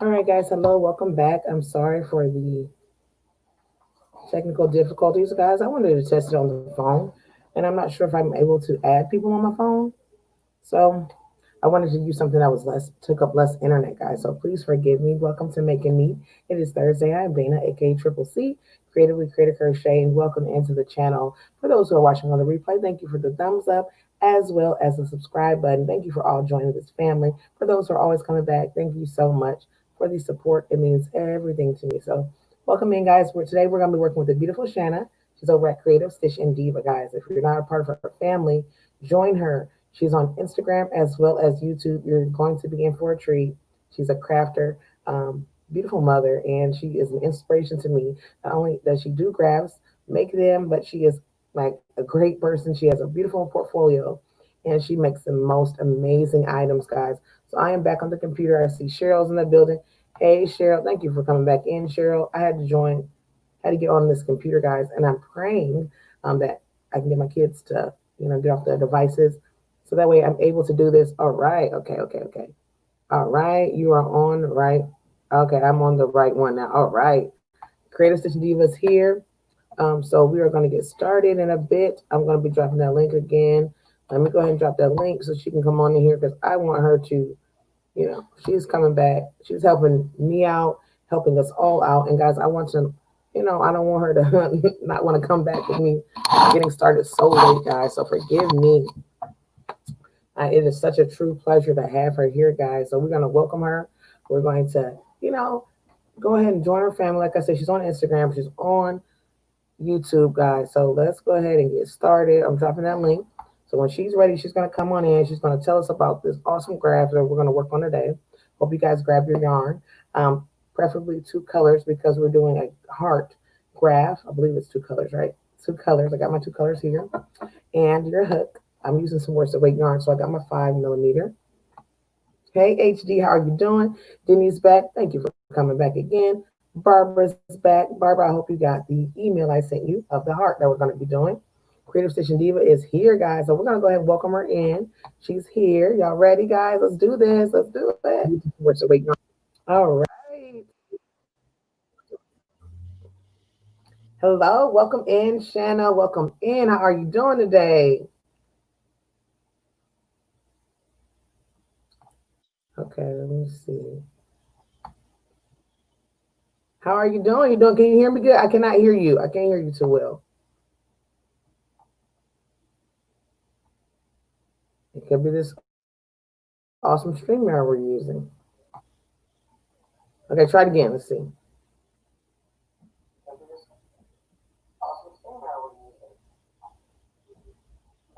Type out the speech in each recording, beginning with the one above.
All right, guys. Hello, welcome back. I'm sorry for the technical difficulties, guys. I wanted to test it on the phone, and I'm not sure if I'm able to add people on my phone. So I wanted to use something that was less took up less internet, guys. So please forgive me. Welcome to Making Me. It is Thursday. I'm Dana, aka Triple C, Creatively Creative Crochet, and welcome into the channel. For those who are watching on the replay, thank you for the thumbs up as well as the subscribe button. Thank you for all joining this family. For those who are always coming back, thank you so much for the support. It means everything to me. So welcome in, guys. Today we're gonna be working with the beautiful Shanna. She's over at Creative Stitch and Diva, guys. If you're not a part of her family, join her. She's on Instagram as well as YouTube. You're going to be in for a treat. She's a crafter, beautiful mother, and she is an inspiration to me. Not only does she do crafts, make them, but she is like a great person. She has a beautiful portfolio, and she makes the most amazing items, guys. So I am back on the computer. I see Cheryl's in the building. Hey, Cheryl, thank you for coming back in, Cheryl. I had to join, had to get on this computer, guys, and I'm praying that I can get my kids to, get off their devices so that way I'm able to do this. All right. Okay. Okay. Okay. All right. You are on the right. Okay. I'm on the right one now. All right. Creative Stitch Divas here. So we are going to get started in a bit. I'm going to be dropping that link again. Let me go ahead and drop that link so she can come on in here because I want her to, she's coming back. She's helping me out, helping us all out. And guys, I want to, I don't want her to not want to come back with me getting started so late, guys. So forgive me. It is such a true pleasure to have her here, guys. So we're going to welcome her. We're going to, go ahead and join her family. Like I said, she's on Instagram. She's on YouTube, guys. So let's go ahead and get started. I'm dropping that link. So when she's ready, she's going to come on in. She's going to tell us about this awesome graph that we're going to work on today. Hope you guys grab your yarn, preferably two colors because we're doing a heart graph. I believe it's two colors, right? Two colors. I got my two colors here. And your hook. I'm using some worsted weight yarn, so I got my 5 millimeter. Hey, HD, how are you doing? Denny's back. Thank you for coming back again. Barbara's back. Barbara, I hope you got the email I sent you of the heart that we're going to be doing. Creative Station Diva is here, guys. So we're going to go ahead and welcome her in. She's here. Y'all ready, guys? Let's do this. Let's do it. Worsted weight yarn. All right. Hello. Welcome in, Shanna. Welcome in. How are you doing today? Okay, let me see. How are you doing? You doing? Can you hear me good? I cannot hear you. I can't hear you too well. It could be this awesome StreamYard we're using. Okay, try it again. Let's see. Awesome StreamYard we're using.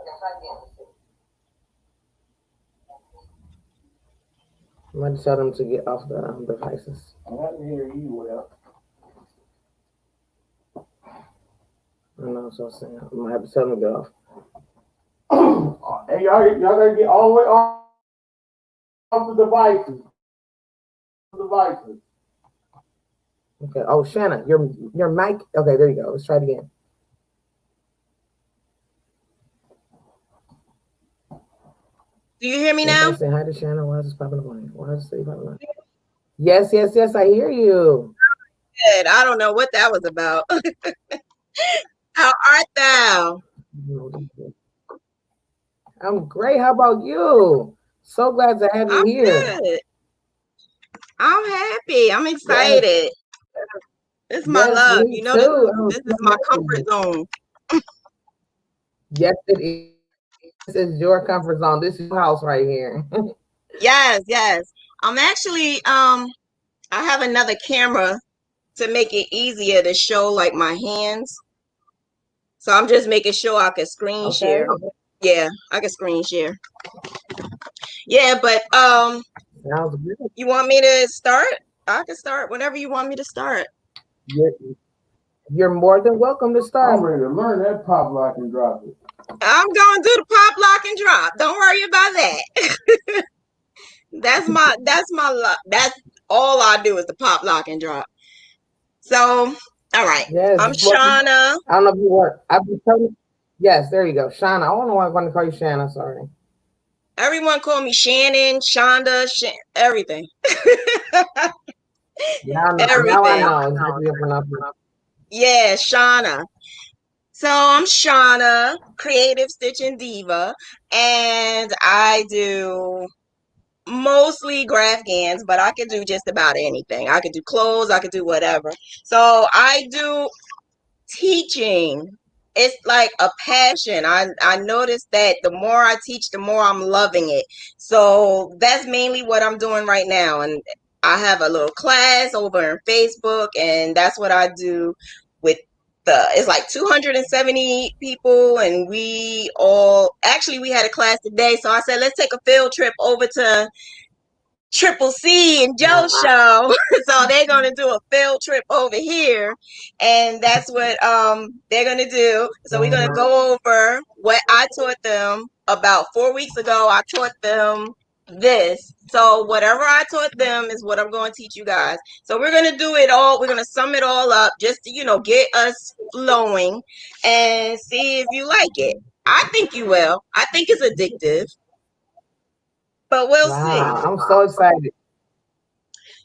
Okay, try it again. Let's see. I'm going to tell them to get off the devices. I can hear you well. I know, so I'm saying I'm gonna have to tell them to get off. Hey, y'all gotta get all the way off the devices. Okay. Oh, Shanna, your mic. Okay, there you go. Let's try it again. Do you hear me Yes, I now? say hi to Shanna. Why is this popping up on here? Why is this popping up? Yes, yes, yes. I hear you. Good. I don't know what that was about. How art thou? I'm great. How about you? So glad to have you I'm here. good. I'm happy. I'm Yes, excited. This is my yes, love. me You know, this too. is this is my comfort zone. Yes, it is. This is your comfort zone. This is your house right here. Yes, yes. I'm actually I have another camera to make it easier to show like my hands. So I'm just making sure I can screen Okay. share. Yeah, I can screen share. Yeah, but Sounds good. you want me to start? I can start whenever you want me to start. You're, you're more than welcome to start. I'm ready to learn that pop lock and drop it. I'm gonna do the pop, lock, and drop. Don't worry about that. That's all I do is the pop, lock, and drop. So, all right. Yes. I'm Well, Shauna. I don't know if you were. I've been telling you. Yes, there you go. Shanna. I don't know why I'm going to call you Shanna. Sorry. Everyone call me Shannon, Shonda, everything. Now I Everything. know exactly your pronunciation. Yeah, Shauna. So I'm Shauna, creative stitching diva, and I do mostly Gans, but I could do just about anything. I could do clothes, I could do whatever. So I do teaching. It's like a passion. I noticed that the more I teach, the more I'm loving it. So that's mainly what I'm doing right now. And I have a little class over on Facebook, and that's what I do with it's like 270 people, and we all actually we had a class today. So I said, let's take a field trip over to Triple C and Joe show. So they're gonna do a field trip over here, and that's what they're gonna do. So we're gonna go over what I taught them about 4 weeks ago. I taught them this. So whatever I taught them is what I'm going to teach you guys. So we're gonna do it all. We're gonna sum it all up just to get us flowing and see if you like it. I think you will. I think it's addictive, but we'll see. Wow, I'm so excited.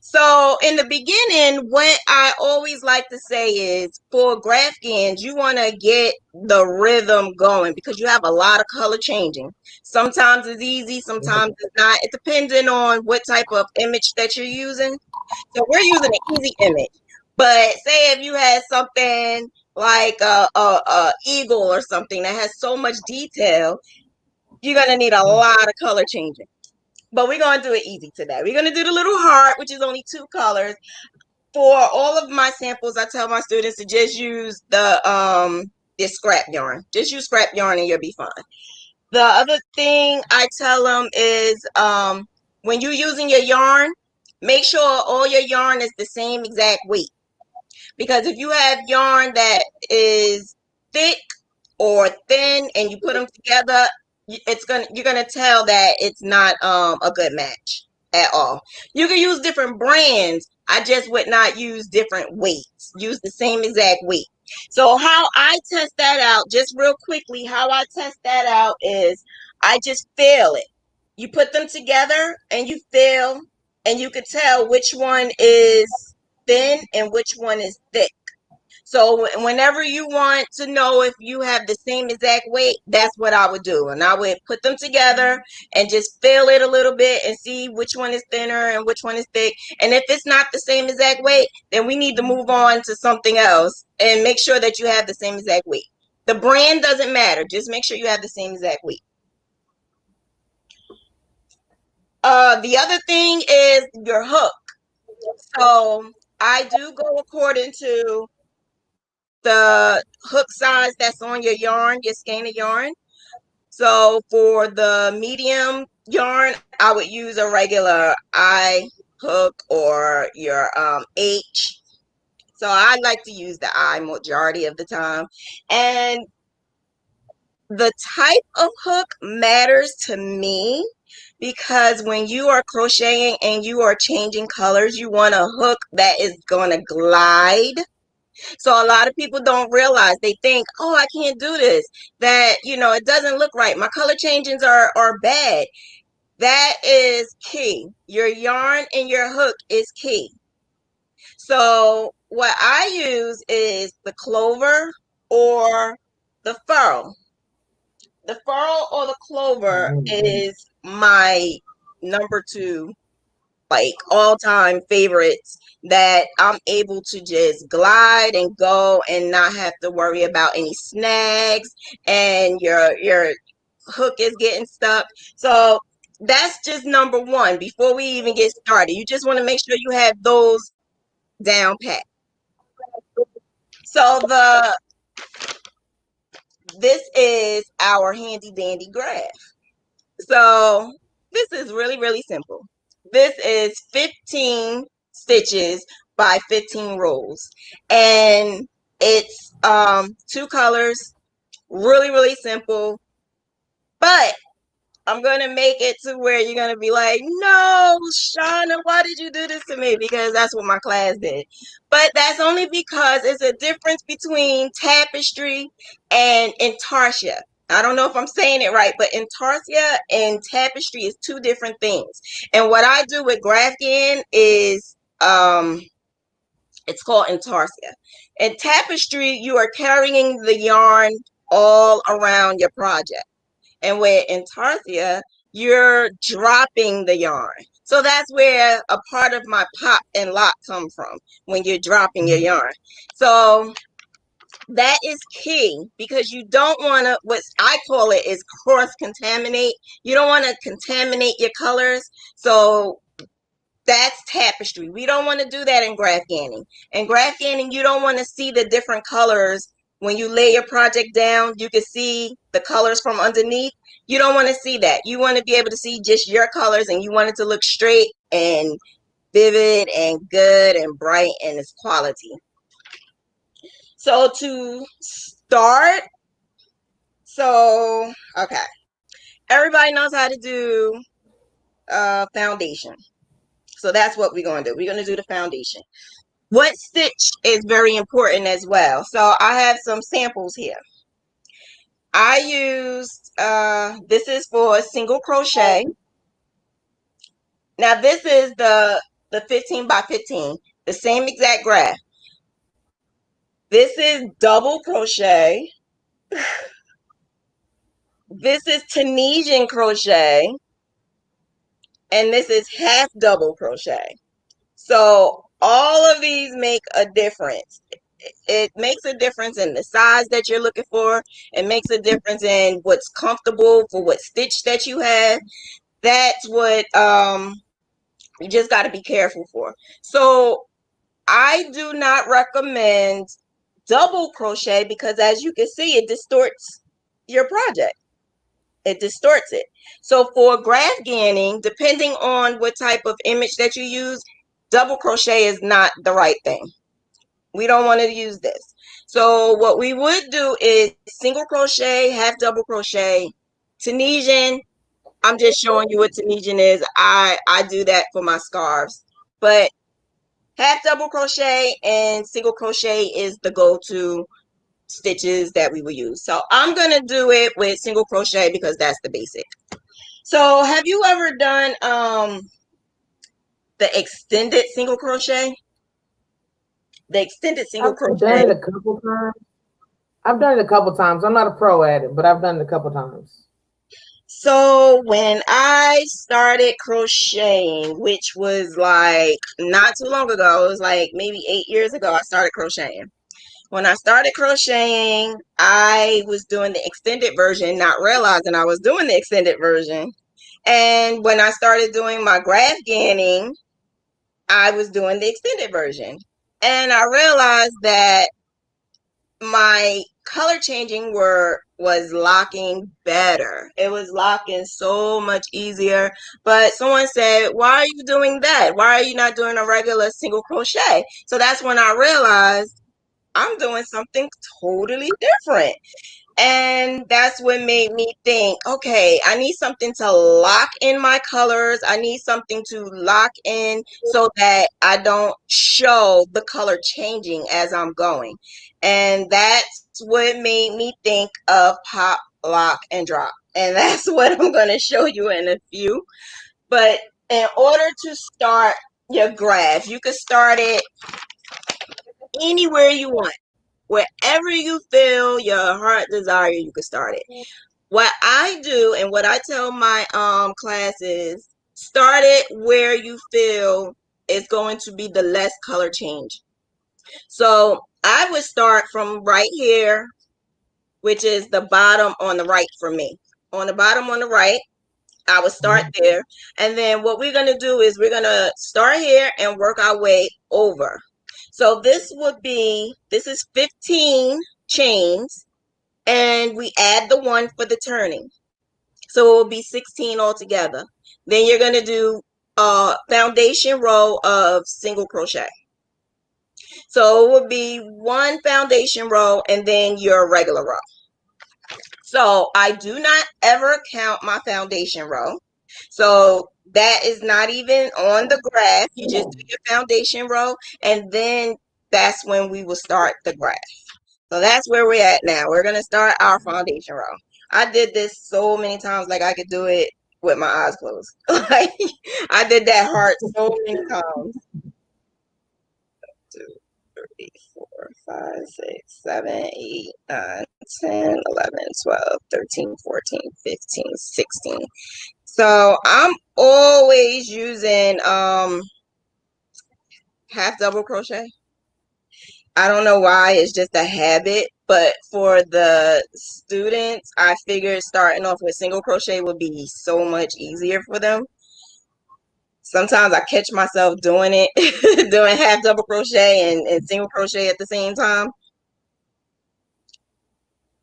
So in the beginning, what I always like to say is for Graphgans, you want to get the rhythm going because you have a lot of color changing. Sometimes it's easy, sometimes it's not. It depending on what type of image that you're using. So we're using an easy image. But say if you had something like a eagle or something that has so much detail, you're gonna need a lot of color changing. But we're gonna do it easy today. We're gonna do the little heart, which is only 2 colors. For all of my samples, I tell my students to just use this scrap yarn. Just use scrap yarn and you'll be fine. The other thing I tell them is when you're using your yarn, make sure all your yarn is the same exact weight. Because if you have yarn that is thick or thin and you put them together, you're gonna tell that it's not a good match at all. You can use different brands. I just would not use different weights. Use the same exact weight. So how I test that out, just real quickly, how I test that out is I just feel it. You put them together and you feel, and you could tell which one is thin and which one is thick. So whenever you want to know if you have the same exact weight, that's what I would do. And I would put them together and just feel it a little bit and see which one is thinner and which one is thick. And if it's not the same exact weight, then we need to move on to something else and make sure that you have the same exact weight. The brand doesn't matter. Just make sure you have the same exact weight. The other thing is your hook. So I do go according to the hook size that's on your yarn, your skein of yarn. So for the medium yarn, I would use a regular I hook or your H. So I like to use the I majority of the time. And the type of hook matters to me because when you are crocheting and you are changing colors, you want a hook that is going to glide. So a lot of people don't realize, they think, oh, I can't do this, that, it doesn't look right. My color changes are bad. That is key. Your yarn and your hook is key. So what I use is the clover or the furl. The furl or the clover is my number two, like all-time favorites that I'm able to just glide and go and not have to worry about any snags and your hook is getting stuck. So that's just number one before we even get started. You just want to make sure you have those down pat. So this is our handy dandy graph. So this is really, really simple. This is 15 stitches by 15 rows. And it's 2 colors, really, really simple. But I'm gonna make it to where you're gonna be like, no, Shauna, why did you do this to me? Because that's what my class did. But that's only because it's a difference between tapestry and intarsia. I don't know if I'm saying it right, but intarsia and tapestry is 2 different things. And what I do with Grafton is Um, it's called intarsia. In tapestry, you are carrying the yarn all around your project. And with intarsia, you're dropping the yarn. So that's where a part of my pop and lock come from, when you're dropping your yarn. So that is key, because you don't want to, what I call it is cross contaminate. You don't want to contaminate your colors. So that's tapestry. We don't want to do that in graph ganning. In graph ganning, you don't want to see the different colors. When you lay your project down, you can see the colors from underneath. You don't want to see that. You want to be able to see just your colors, and you want it to look straight and vivid and good and bright and its quality. So to start, okay, everybody knows how to do foundation. So that's what we're going to do. We're going to do the foundation. What stitch is very important as well. So I have some samples here. I used, this is for single crochet. Now this is the 15 by 15, the same exact graph. This is double crochet. This is Tunisian crochet. And this is half double crochet. So all of these make a difference. It makes a difference in the size that you're looking for. It makes a difference in what's comfortable for what stitch that you have. That's what you just got to be careful for. So I do not recommend double crochet, because as you can see, it distorts your project. It distorts it. So for graph ganning, depending on what type of image that you use, double crochet is not the right thing. We don't want to use this. So what we would do is single crochet, half double crochet, Tunisian. I'm just showing you what Tunisian is. I do that for my scarves. But half double crochet and single crochet is the go-to stitches that we will use. So I'm going to do it with single crochet because that's the basic. So have you ever done the extended single crochet? The extended single I've done crochet. it a couple times. I've done it a couple times. I'm not a pro at it, but I've done it a couple times. So when I started crocheting, which was like not too long ago, it was like maybe 8 years ago, I started crocheting. When I started crocheting, I was doing the extended version, not realizing I was doing the extended version. And when I started doing my graph ganning, I was doing the extended version. And I realized that my color changing was locking better. It was locking so much easier. But someone said, why are you doing that? Why are you not doing a regular single crochet? So that's when I realized I'm doing something totally different. And that's what made me think, okay, I need something to lock in my colors. I need something to lock in so that I don't show the color changing as I'm going. And that's what made me think of pop, lock, and drop. And that's what I'm going to show you in a few. But in order to start your graph, you can start it anywhere you want. Wherever you feel your heart desire, you can start it. What I do and what I tell my classes, start it where you feel is going to be the less color change. So I would start from right here, which is the bottom on the right for me. On the bottom on the right, I would start there. And then what we're going to do is we're going to start here and work our way over. So this is 15 chains, and we add the one for the turning. So it will be 16 altogether. Then you're going to do a foundation row of single crochet. So it will be one foundation row and then your regular row. So I do not ever count my foundation row. So that is not even on the graph. You just do your foundation row, and then that's when we will start the graph. So that's where we're at now. We're going to start our foundation row. I did this so many times, like I could do it with my eyes closed. Like I did that heart so many times. 3, 4, 5, 6, 7, 8, 9, 10, 11, 12, 13, 14, 15, 16. So I'm always using half double crochet. I don't know why, it's just a habit, but for the students, I figured starting off with single crochet would be so much easier for them. Sometimes I catch myself doing it, doing half double crochet and single crochet at the same time.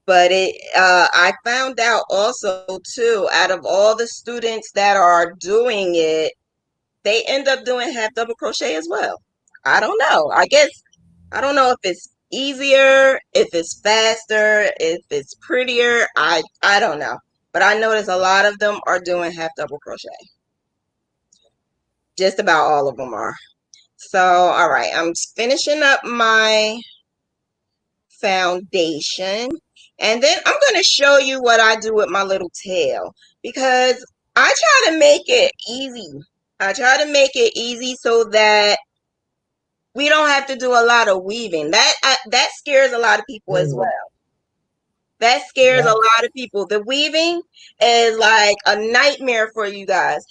But I found out also too, out of all the students that are doing it, they end up doing half double crochet as well. I don't know. I don't know if it's easier, if it's faster, if it's prettier. I don't know. But I notice a lot of them are doing half double crochet. Just about all of them are. So, all right, I'm finishing up my foundation. And then I'm going to show you what I do with my little tail because I try to make it easy. I try to make it easy so that we don't have to do a lot of weaving. That scares a lot of people as Mm, well. That scares a yep. lot of people. The weaving is like a nightmare for you guys.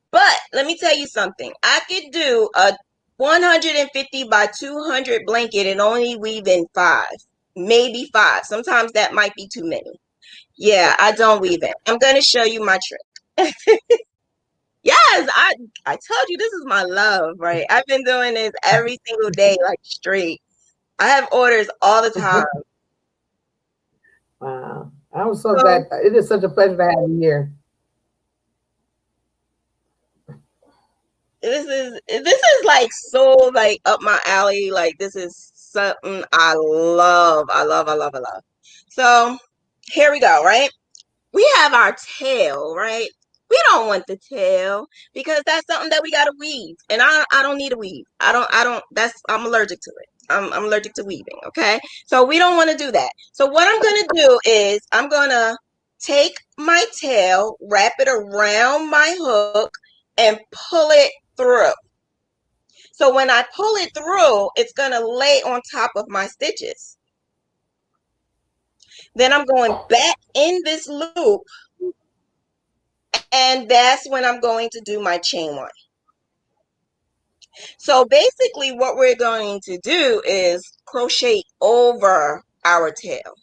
But let me tell you something. I could do a 150 by 200 blanket and only weave in 5, maybe 5. Sometimes that might be too many. Yeah, I don't weave it. I'm going to show you my trick. Yes, I told you this is my love, right? I've been doing this every single day, like straight. I have orders all the time. Wow. I'm so So glad. It is such a pleasure to have you here. this is like so like up my alley. Like this is something I love. I love, I love, I love. So here we go, right? We have our tail, right? We don't want the tail because that's something that we gotta weave. And I don't need a weave. I don't that's I'm allergic to it. I'm allergic to weaving, okay? So we don't want to do that. So what I'm gonna do is I'm gonna take my tail, wrap it around my hook, and pull it through. So when I pull it through, it's gonna lay on top of my stitches. Then I'm going back in this loop, and that's when I'm going to do my chain one. So basically what we're going to do is crochet over our tail.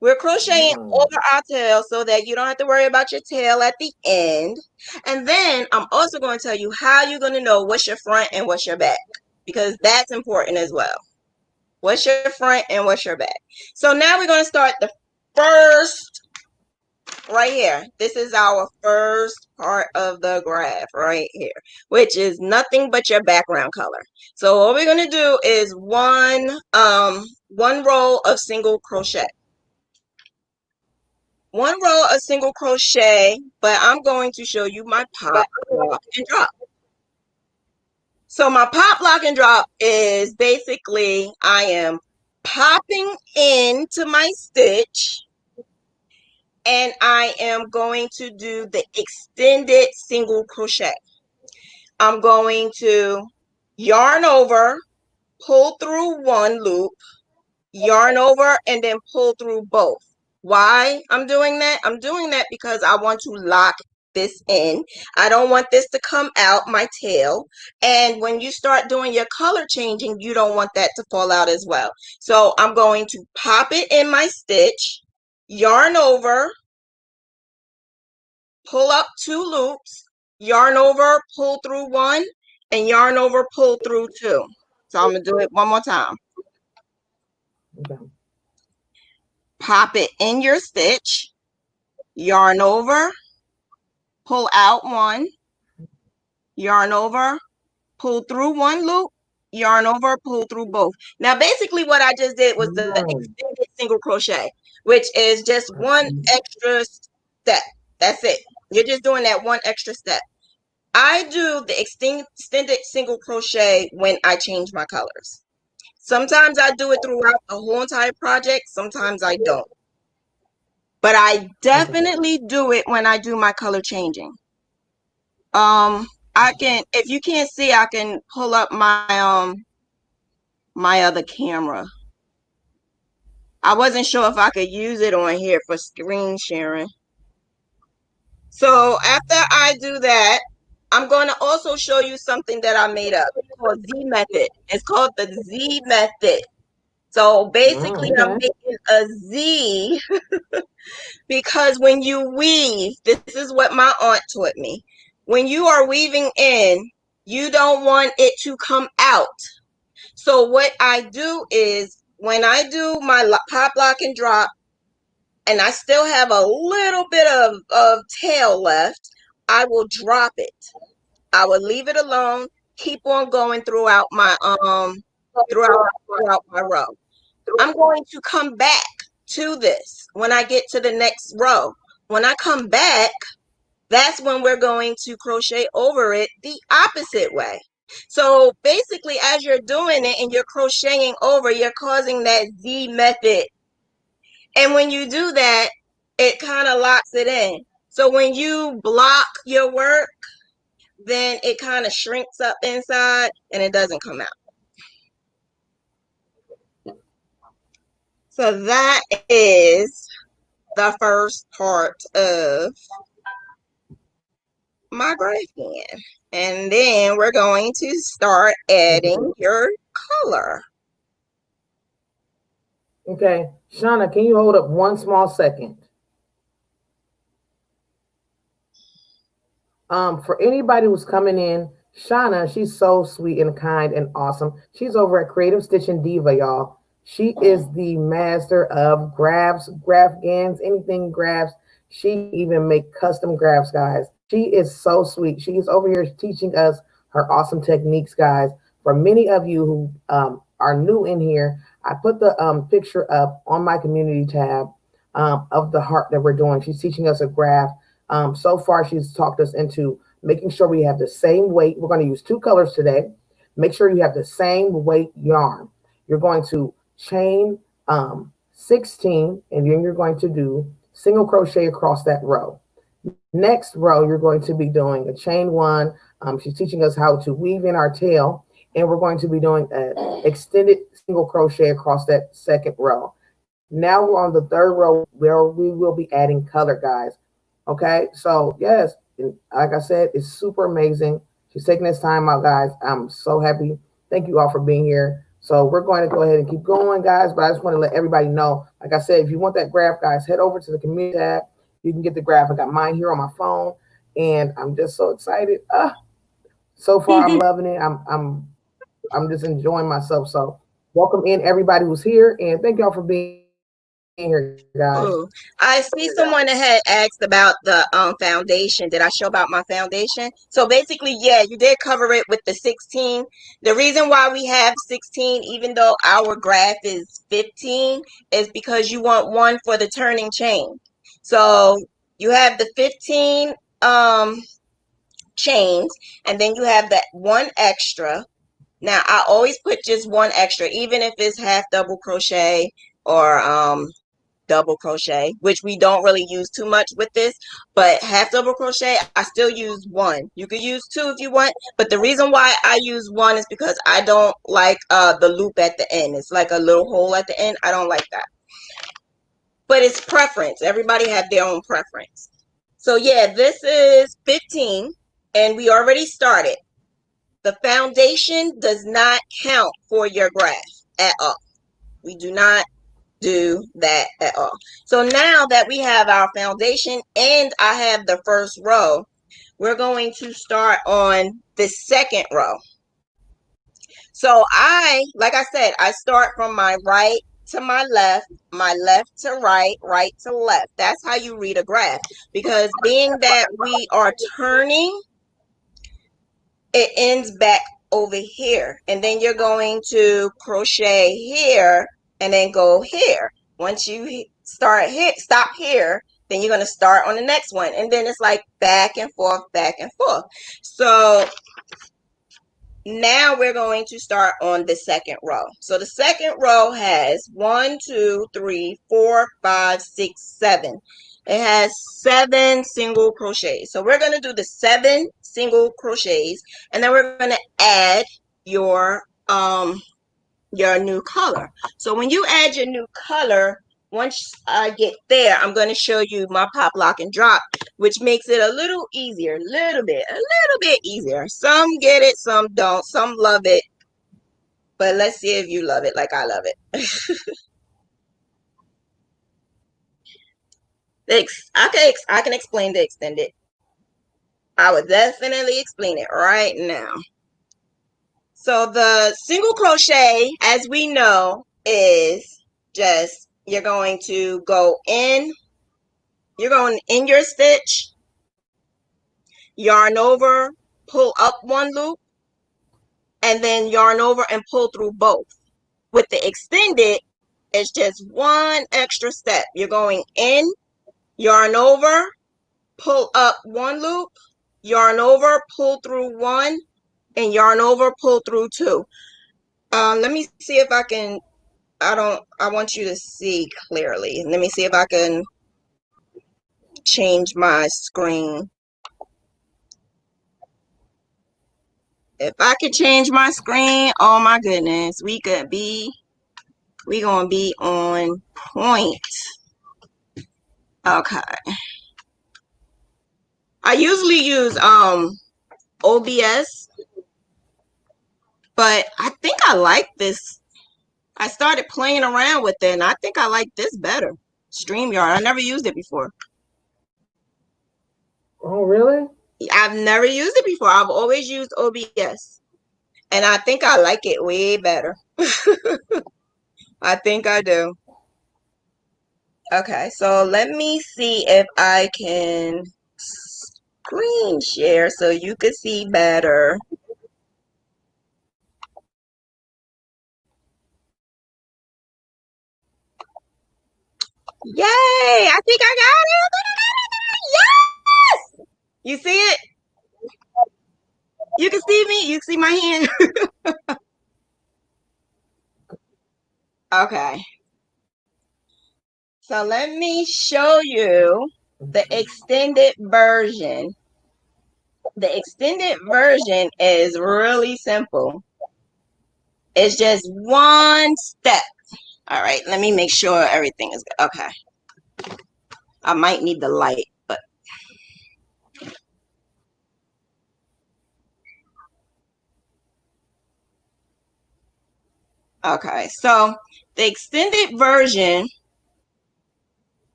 We're crocheting Mm, over our tail so that you don't have to worry about your tail at the end. And then I'm also going to tell you how you're going to know what's your front and what's your back, because that's important as well. What's your front and what's your back? So now we're going to start the first right here. This is our first part of the graph right here, which is nothing but your background color. So what we're going to do is one row of single crochet. One row of single crochet, but I'm going to show you my pop, lock, and drop. So my pop, lock, and drop is basically I am popping into my stitch and I am going to do the extended single crochet. I'm going to yarn over, pull through one loop, yarn over, and then pull through both. Why I'm doing that? I'm doing that because I want to lock this in. I don't want this to come out my tail. And when you start doing your color changing, you don't want that to fall out as well. So I'm going to pop it in my stitch, yarn over, pull up 2 loops, yarn over, pull through one, and yarn over, pull through 2. So I'm going to do it one more time. okay. Pop it in your stitch, yarn over, pull out one, yarn over, pull through one loop, yarn over, pull through both. Now, basically what I just did was the Mm, extended single crochet, which is just one okay. extra step. That's it. You're just doing that one extra step. I do the extended single crochet when I change my colors. Sometimes I do it throughout the whole entire project. Sometimes I don't. But I Okay. definitely do it when I do my color changing. I can, if you can't see, I can pull up my my other camera. I wasn't sure if I could use it on here for screen sharing. So after I do that, I'm going to also show you something that I made up. It's called Z method. It's called the Z method. So basically, I'm Okay. making a Z because when you weave, this is what my aunt taught me. When you are weaving in, you don't want it to come out. So what I do is when I do my pop, lock, and drop, and I still have a little bit of tail left, I will drop it. I will leave it alone, keep on going throughout throughout my row. I'm going to come back to this when I get to the next row. When I come back, that's when we're going to crochet over it the opposite way. So basically, as you're doing it and you're crocheting over, you're causing that Z method. And when you do that, it kind of locks it in. So when you block your work, then it kind of shrinks up inside and it doesn't come out. So that is the first part of my graphic. And then we're going to start adding your color. Okay. Shauna, can you hold up one small second? For anybody who's coming in, Shauna, she's so sweet and kind and awesome. She's over at Creative Stitching Diva, y'all. She is the master of grabs, graph gans, anything grabs. She even make custom grabs, guys. She is so sweet. She's over here teaching us her awesome techniques, guys. For many of you who are new in here, I put the picture up on my community tab of the heart that we're doing. She's teaching us a graph. So far, she's talked us into making sure we have the same weight. We're going to use two colors today. Make sure you have the same weight yarn. You're going to chain 16, and then you're going to do single crochet across that row. Next row, you're going to be doing a chain one. She's teaching us how to weave in our tail, and we're going to be doing an extended single crochet across that second row. Now we're on the third row where we will be adding color, guys. Okay, so yes, like I said, it's super amazing. She's taking this time out, guys. I'm so happy. Thank you all for being here. So we're going to go ahead and keep going, guys. But I just want to let everybody know, like I said, if you want that graph, guys, head over to the community tab. You can get the graph. I got mine here on my phone, and I'm just so excited. So far, I'm loving it. I'm just enjoying myself. So welcome in everybody who's here, and thank y'all for being here, guys. Oh, I see someone that had asked about the foundation. Did I show about my foundation? So basically, yeah, you did cover it with the 16. The reason why we have 16, even though our graph is 15, is because you want one for the turning chain. So you have the 15 chains, and then you have that one extra. Now, I always put just one extra, even if it's half double crochet or double crochet, which we don't really use too much with this, but half double crochet, I still use one. You could use two if you want, but the reason why I use one is because I don't like the loop at the end. It's like a little hole at the end. I don't like that. But it's preference. Everybody have their own preference. So yeah, this is 15 and we already started. The foundation does not count for your graph at all. We do not do that at all. So now that we have our foundation and I have the first row, we're going to start on the second row. So like I said, I start from my right to my left to right, right to left. That's how you read a graph. Because being that we are turning, it ends back over here. And then you're going to crochet here and then go here. Once you start here, stop here, then you're going to start on the next one. And then it's like back and forth, back and forth. So now we're going to start on the second row. So the second row has 1, 2, 3, 4, 5, 6, 7. It has 7 single crochets. So we're going to do the 7 single crochets, and then we're going to add your your new color. So when you add your new color, once I get there, I'm going to show you my pop, lock, and drop, which makes it a little easier, a little bit easier. Some get it, some don't, some love it, but let's see if you love it like I love it. I can explain the extended. I would definitely explain it right now. So the single crochet, as we know, is just you're going to go in, you're going in your stitch, yarn over, pull up one loop, and then yarn over and pull through both. With the extended, it's just one extra step. You're going in, yarn over, pull up one loop, yarn over, pull through one, and yarn over, pull through two. Let me see if I can, I want you to see clearly. Let me see if I can change my screen. If I could change my screen, oh my goodness, we gonna be on point. Okay. I usually use OBS, but I think I like this. I started playing around with it and I think I like this better. StreamYard. I never used it before. Oh, really? I've never used it before. I've always used OBS. And I think I like it way better. I think I do. Okay, so let me see if I can screen share so you can see better. Yay! I think I got it. Yes! You see it? You can see me? You see my hand? Okay. So let me show you the extended version. The extended version is really simple. It's just one step. All right, let me make sure everything is good. Okay. I might need the light, but okay. So the extended version,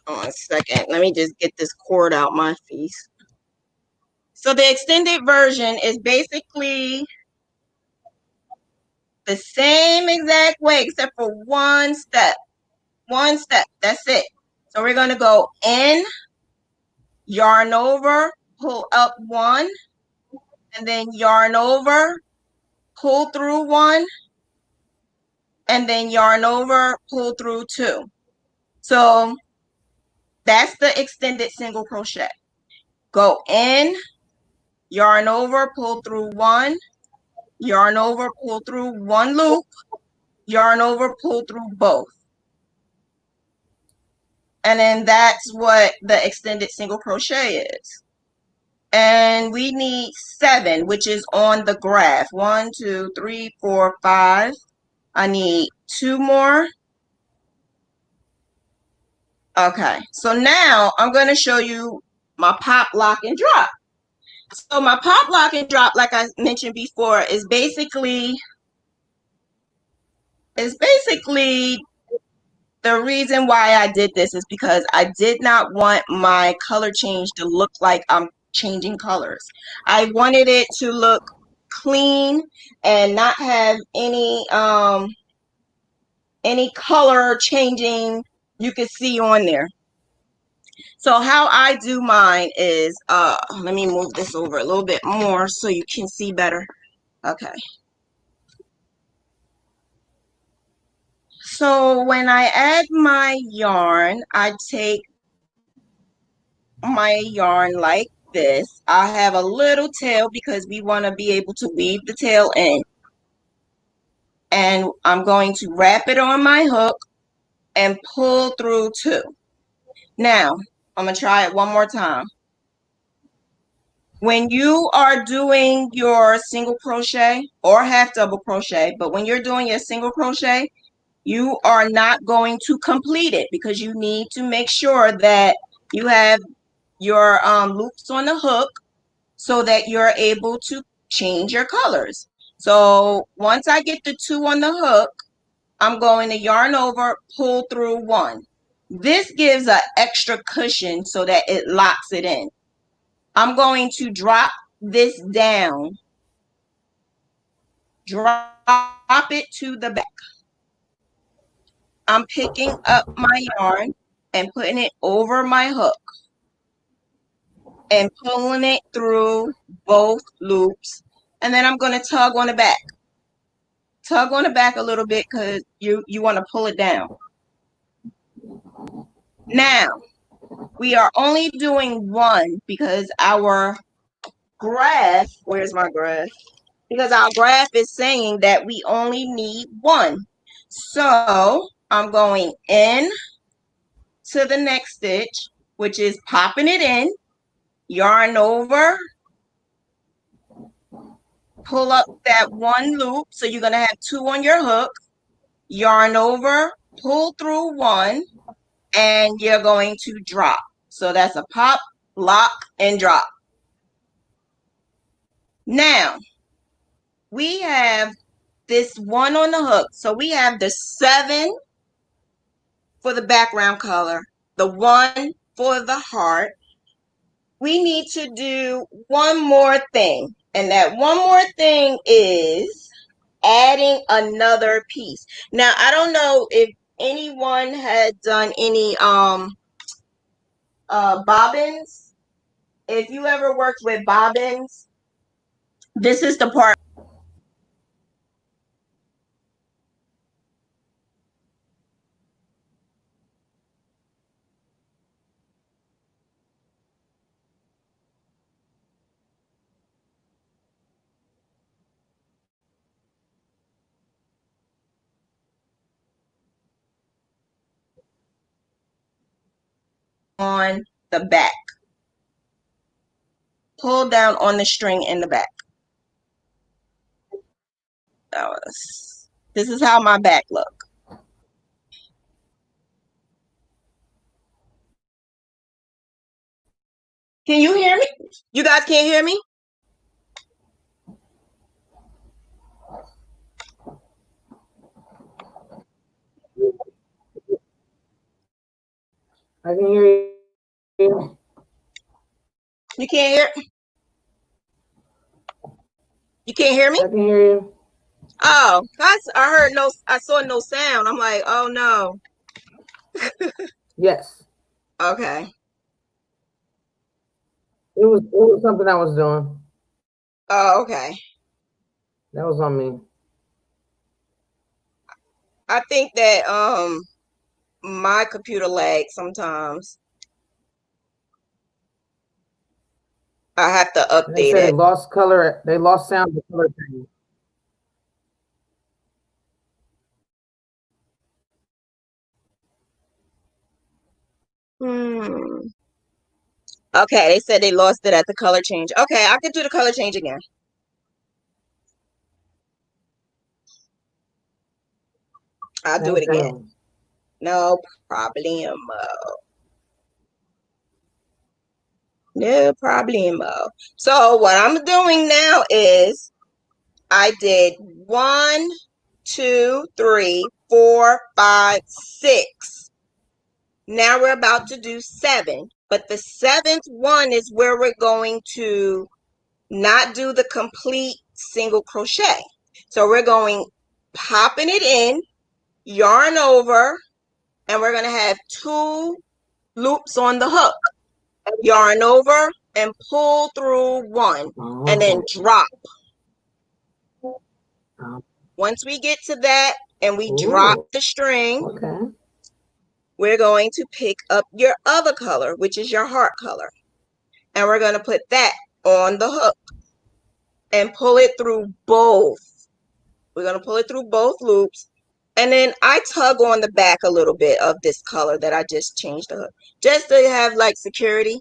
one second. Let me just get this cord out my face. So the extended version is basically the same exact way except for one step. One step. That's it. So we're going to go in, yarn over, pull up one, and then yarn over, pull through one, and then yarn over, pull through two. So that's the extended single crochet. Go in, yarn over, pull through one, yarn over, pull through one loop, yarn over, pull through both. And then that's what the extended single crochet is. And we need 7, which is on the graph. 1, 2, 3, 4, 5. I need 2 more. Okay, so now I'm going to show you my pop, lock, and drop. So my pop, lock, and drop, like I mentioned before, is basically the reason why I did this is because I did not want my color change to look like I'm changing colors. I wanted it to look clean and not have any color changing you can see on there. So how I do mine is let me move this over a little bit more so you can see better. Okay. So when I add my yarn, I take my yarn like this. I have a little tail because we want to be able to weave the tail in. And I'm going to wrap it on my hook and pull through 2. Now, I'm going to try it one more time. When you are doing your single crochet or half double crochet, but when you're doing your single crochet, you are not going to complete it because you need to make sure that you have your loops on the hook so that you're able to change your colors. So once I get the 2 on the hook, I'm going to yarn over, pull through 1. This gives an extra cushion so that it locks it in. I'm going to drop this down, drop it to the back. I'm picking up my yarn and putting it over my hook and pulling it through both loops. And then I'm going to tug on the back. Tug on the back a little bit because you want to pull it down. Now, we are only doing 1 because our graph, where's my graph? Because our graph is saying that we only need 1. So I'm going in to the next stitch, which is popping it in, yarn over, pull up that 1 loop. So you're going to have 2 on your hook, yarn over, pull through 1, and you're going to drop. So that's a pop, lock, and drop. Now, we have this 1 on the hook. So we have the 7 for the background color, the 1 for the heart. We need to do one more thing. And that one more thing is adding another piece. Now, I don't know if anyone had done any bobbins. If you ever worked with bobbins, this is the part on the back. Pull down on the string in the back. This is how my back look. Can you hear me? You guys can't hear me? I can hear you. You can't hear? You can't hear me? I can hear you. Oh, I heard no, I saw no sound. I'm like, oh no. Yes. Okay. It was something I was doing. Oh, okay. That was on me. I think that my computer lags sometimes. I have to And they update said it. they lost color. They lost sound. The color change. Hmm. Okay, they said they lost it at the color change. Okay, I could do the color change again. I'll do it Thank again. you. No problemo. No problemo. So what I'm doing now is I did 1, 2, 3, 4, 5, 6. Now we're about to do 7. But the 7th one is where we're going to not do the complete single crochet. So we're going popping it in, yarn over, and we're going to have 2 loops on the hook. Yarn over and pull through 1 and then Oh. drop. Once we get to that and we drop Ooh. the string, Okay. we're going to pick up your other color, which is your heart color. And we're going to put that on the hook and pull it through both. We're going to pull it through both loops. And then I tug on the back a little bit of this color that I just changed the hook, just to have like security.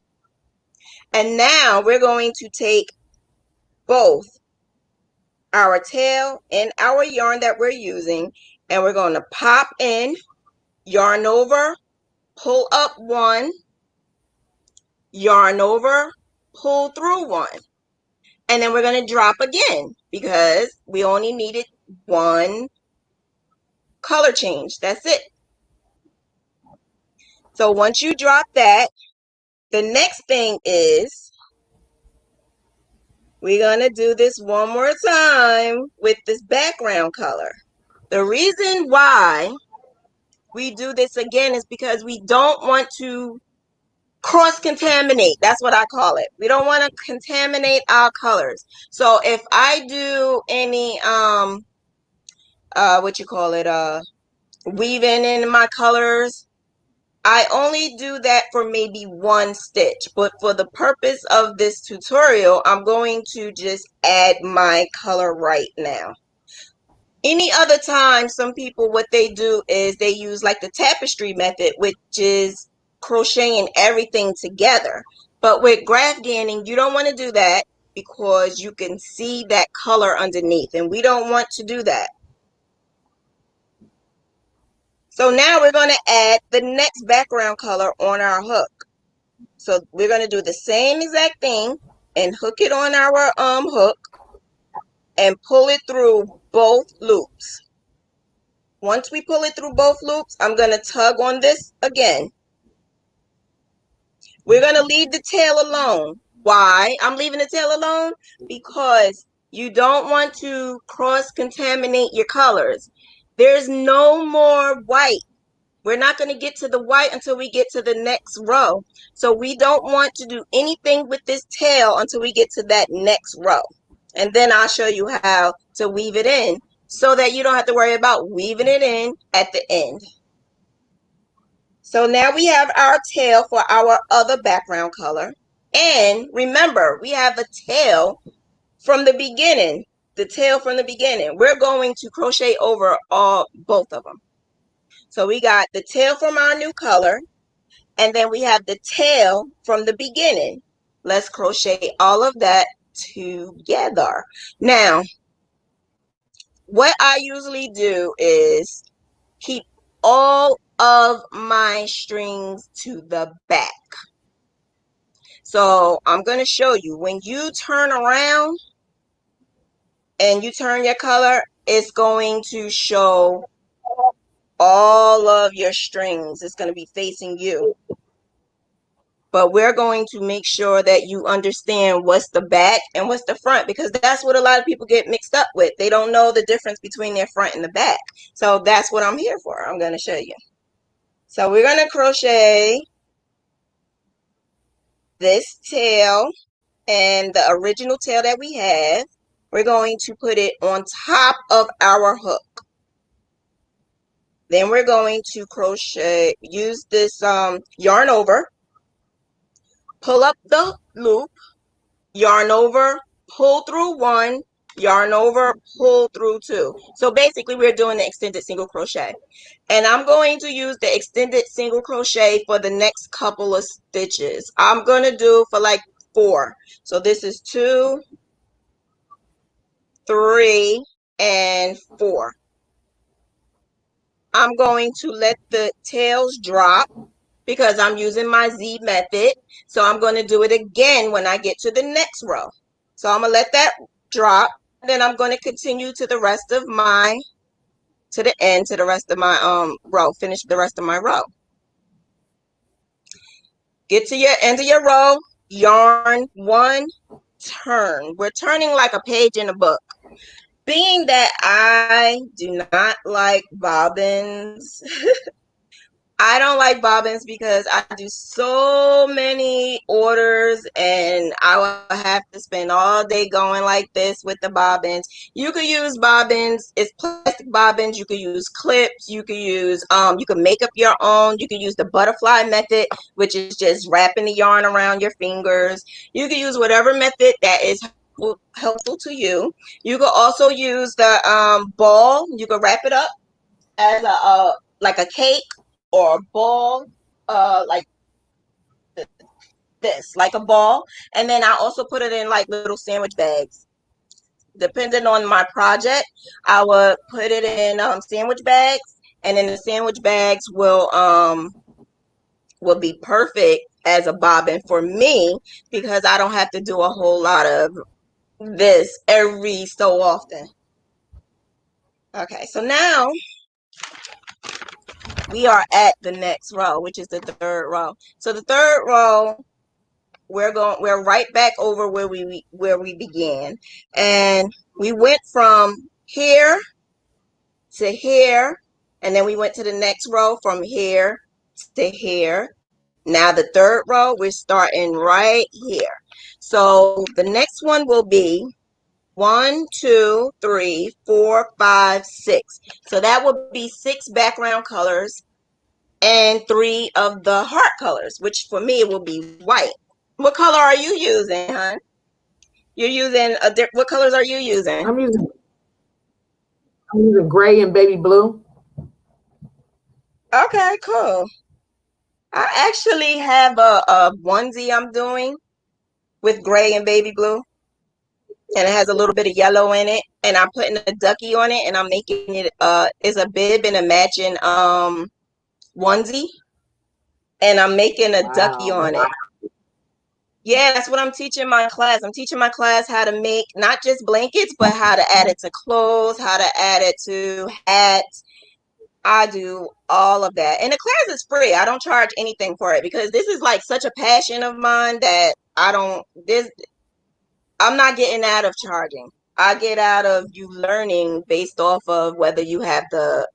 And now we're going to take both our tail and our yarn that we're using, and we're going to pop in, yarn over, pull up one, yarn over, pull through one. And then we're going to drop again because we only needed one color change. That's it. So once you drop that, the next thing is we're going to do this one more time with this background color. The reason why we do this again is because we don't want to cross-contaminate. That's what I call it. We don't want to contaminate our colors. So if I do any what you call it, weaving in my colors, I only do that for maybe one stitch, but for the purpose of this tutorial, I'm going to just add my color right now. Any other time, some people, what they do is they use like the tapestry method, which is crocheting everything together. But with graph ganning, you don't want to do that because you can see that color underneath, and we don't want to do that. So now we're going to add the next background color on our hook. So we're going to do the same exact thing and hook it on our hook and pull it through both loops. Once we pull it through both loops, I'm going to tug on this again. We're going to leave the tail alone. Why I'm leaving the tail alone? Because you don't want to cross-contaminate your colors. There's no more white. We're not going to get to the white until we get to the next row. So we don't want to do anything with this tail until we get to that next row. And then I'll show you how to weave it in so that you don't have to worry about weaving it in at the end. So now we have our tail for our other background color. And remember, we have a tail from the beginning. The tail from the beginning. We're going to crochet over both of them. So we got the tail from our new color, and then we have the tail from the beginning. Let's crochet all of that together. Now, what I usually do is keep all of my strings to the back. So I'm going to show you when you turn around and you turn your color, it's going to show all of your strings. It's going to be facing you. But we're going to make sure that you understand what's the back and what's the front, because that's what a lot of people get mixed up with. They don't know the difference between their front and the back. So that's what I'm here for. I'm going to show you. So we're going to crochet this tail and the original tail that we have. We're going to put it on top of our hook. Then we're going to crochet, use this yarn over, pull up the loop, yarn over, pull through one, yarn over, pull through two. So basically we're doing the extended single crochet. And I'm going to use the extended single crochet for the next couple of stitches. I'm going to do for like 4. So this is 2, 3, and 4. I'm going to let the tails drop because I'm using my Z method. So I'm going to do it again when I get to the next row. So I'm going to let that drop. Then I'm going to continue to the rest of my, to the end, to the rest of my row, finish the rest of my row. Get to your end of your row, yarn 1, turn. We're turning like a page in a book. Being that I do not like bobbins, I don't like bobbins because I do so many orders and I will have to spend all day going like this with the bobbins. You could use bobbins. It's plastic bobbins. You could use clips. You could use, you can make up your own. You could use the butterfly method, which is just wrapping the yarn around your fingers. You could use whatever method that is helpful to you. You could also use the ball. You could wrap it up as a like a cake or a ball, like this, like a ball. And then I also put it in like little sandwich bags. Depending on my project, I would put it in sandwich bags, and then the sandwich bags will be perfect as a bobbin for me because I don't have to do a whole lot of this every so often. Okay, so now we are at the next row, which is the third row. So the third row, we're right back over where we began, and we went from here to here, and then we went to the next row from here to here. Now the third row, we're starting right here. So the next one will be 1, 2, 3, 4, 5, 6. So that will be 6 background colors and 3 of the heart colors, which for me will be white. What color are you using, hon? You're using what colors are you using? I'm using gray and baby blue. Okay, cool. I actually have a onesie I'm doing with gray and baby blue, and it has a little bit of yellow in it, and I'm putting a ducky on it, and I'm making it is a bib and a matching onesie, and I'm making a ducky Wow, on it. Yeah, that's what I'm teaching my class. I'm teaching my class how to make not just blankets, but how to add it to clothes, how to add it to hats. I do all of that. And the class is free. I don't charge anything for it because this is like such a passion of mine that I'm not getting out of charging. I get out of you learning based off of whether you have the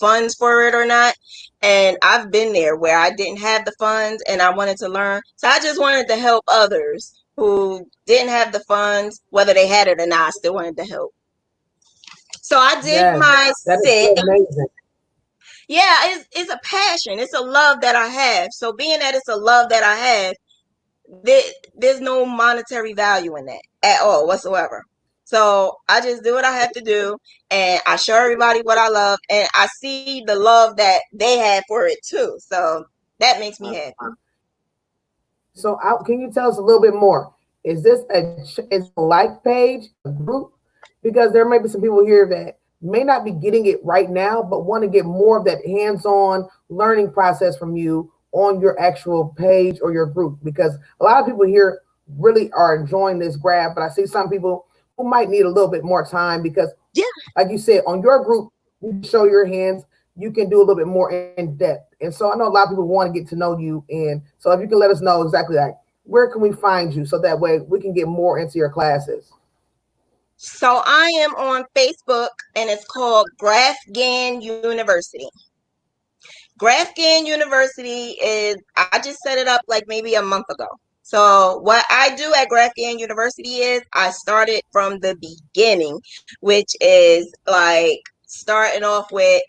funds for it or not. And I've been there where I didn't have the funds and I wanted to learn. So I just wanted to help others who didn't have the funds, whether they had it or not. I still wanted to help. So I did yes, my that is sit. so amazing. Yeah, it's a passion. It's a love that I have. So being that it's a love that I have, there, there's no monetary value in that at all whatsoever. So I just do what I have to do, and I show everybody what I love, and I see the love that they have for it too. So that makes me happy. So, can you tell us a little bit more? Is this is a like page, a group? Because there may be some people here that may not be getting it right now, but want to get more of that hands-on learning process from you on your actual page or your group. Because a lot of people here really are enjoying this graph, but I see some people who might need a little bit more time because, Yeah. like you said, on your group, you show your hands, you can do a little bit more in depth. And so I know a lot of people want to get to know you. And so if you can let us know exactly like where can we find you so that way we can get more into your classes. So I am on Facebook, and it's called GraphGAN University. GraphGAN University is, I just set it up like maybe a month ago. So what I do at GraphGAN University is I started from the beginning, which is like starting off with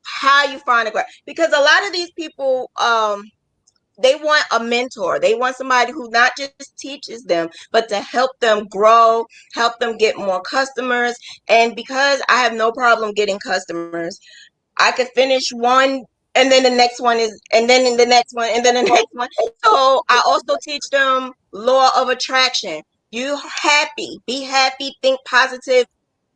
how you find a graph, because a lot of these people they want a mentor. They want somebody who not just teaches them, but to help them grow, help them get more customers. And because I have no problem getting customers, I could finish one, and then the next one is, and then the next one, and then the next one. So I also teach them law of attraction. You happy, be happy, think positive,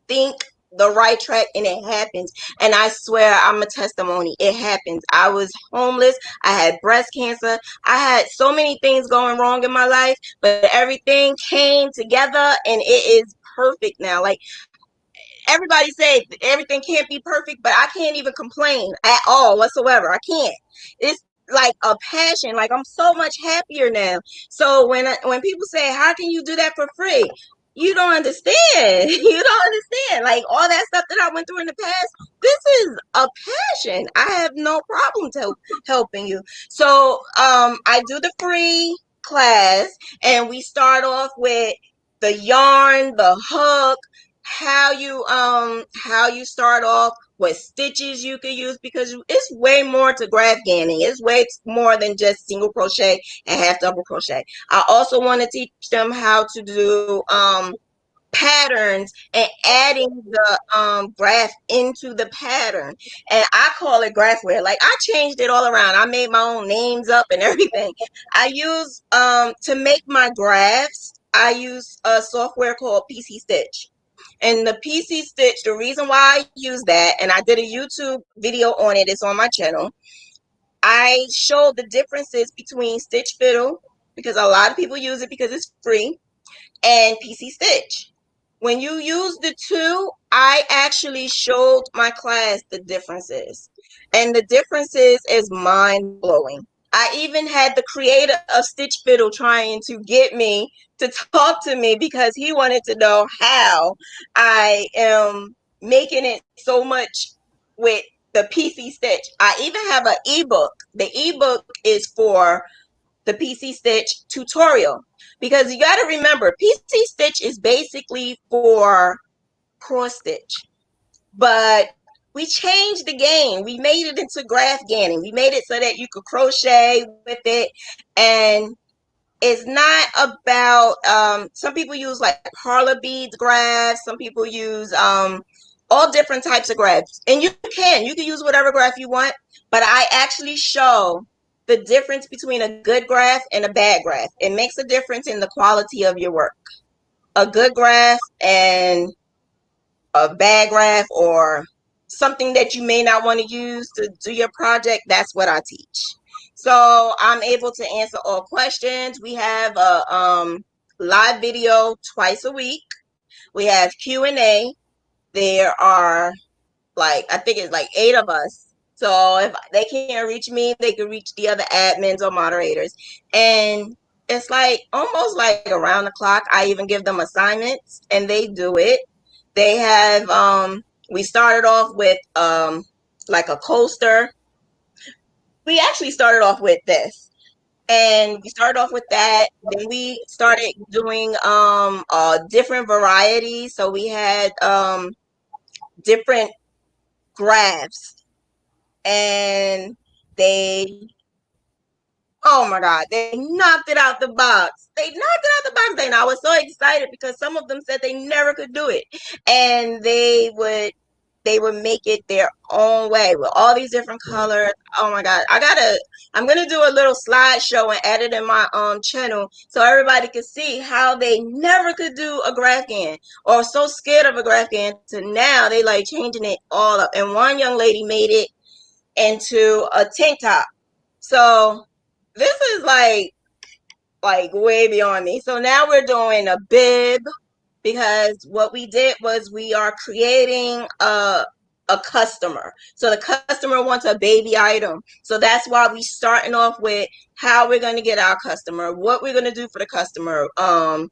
think the right track, and it happens. And I swear I'm a testimony. It happens. I was homeless. I had breast cancer. I had so many things going wrong in my life, but everything came together and it is perfect now. Like everybody say everything can't be perfect, but I can't even complain at all whatsoever. I can't. It's like a passion. Like I'm so much happier now. So when people say, "How can you do that for free?" You don't understand. You don't understand. Like all that stuff that I went through in the past, this is a passion. I have no problem helping you. So I do the free class, and we start off with the yarn, the hook, how you start off, what stitches you could use, because it's way more to graph ganning. It's way more than just single crochet and half double crochet. I also want to teach them how to do patterns and adding the graph into the pattern. And I call it graphware. Like I changed it all around. I made my own names up and everything. I use to make my graphs, I use a software called PC Stitch. And the PC Stitch, the reason why I use that, and I did a YouTube video on it, it's on my channel. I showed the differences between Stitch Fiddle, because a lot of people use it because it's free, and PC Stitch. When you use the two, I actually showed my class the differences. And the differences is mind blowing. I even had the creator of Stitch Fiddle trying to get me to talk to me because he wanted to know how I am making it so much with the PC Stitch. I even have an ebook. The ebook is for the PC Stitch tutorial, because you got to remember PC Stitch is basically for cross stitch, but we changed the game. We made it into graph ganning. We made it so that you could crochet with it, and it's not about some people use like parlor beads graphs, some people use all different types of graphs, and you can use whatever graph you want, but I actually show the difference between a good graph and a bad graph. It makes a difference in the quality of your work. A good graph and a bad graph, or something that you may not want to use to do your project, that's what I teach. So I'm able to answer all questions. We have a live video twice a week. We have Q&A. There are, like, I think it's like 8 of us. So if they can't reach me, they can reach the other admins or moderators. And it's like almost like around the clock. I even give them assignments and they do it. They have we started off with like a coaster. We actually started off with this. And we started off with that. Then we started doing different varieties. So we had different graphs, and they, oh my God, they knocked it out the box. They knocked it out the box. And I was so excited because some of them said they never could do it. And they would make it their own way with all these different colors. Oh my God. I'm gonna do a little slideshow and add it in my channel so everybody can see how they never could do a graph gan, or so scared of a graph gan, to now they like changing it all up. And one young lady made it into a tank top. So this is like way beyond me. So now we're doing a bib, because what we did was we are creating a customer. So the customer wants a baby item. So that's why we starting off with how we're going to get our customer, what we're going to do for the customer, um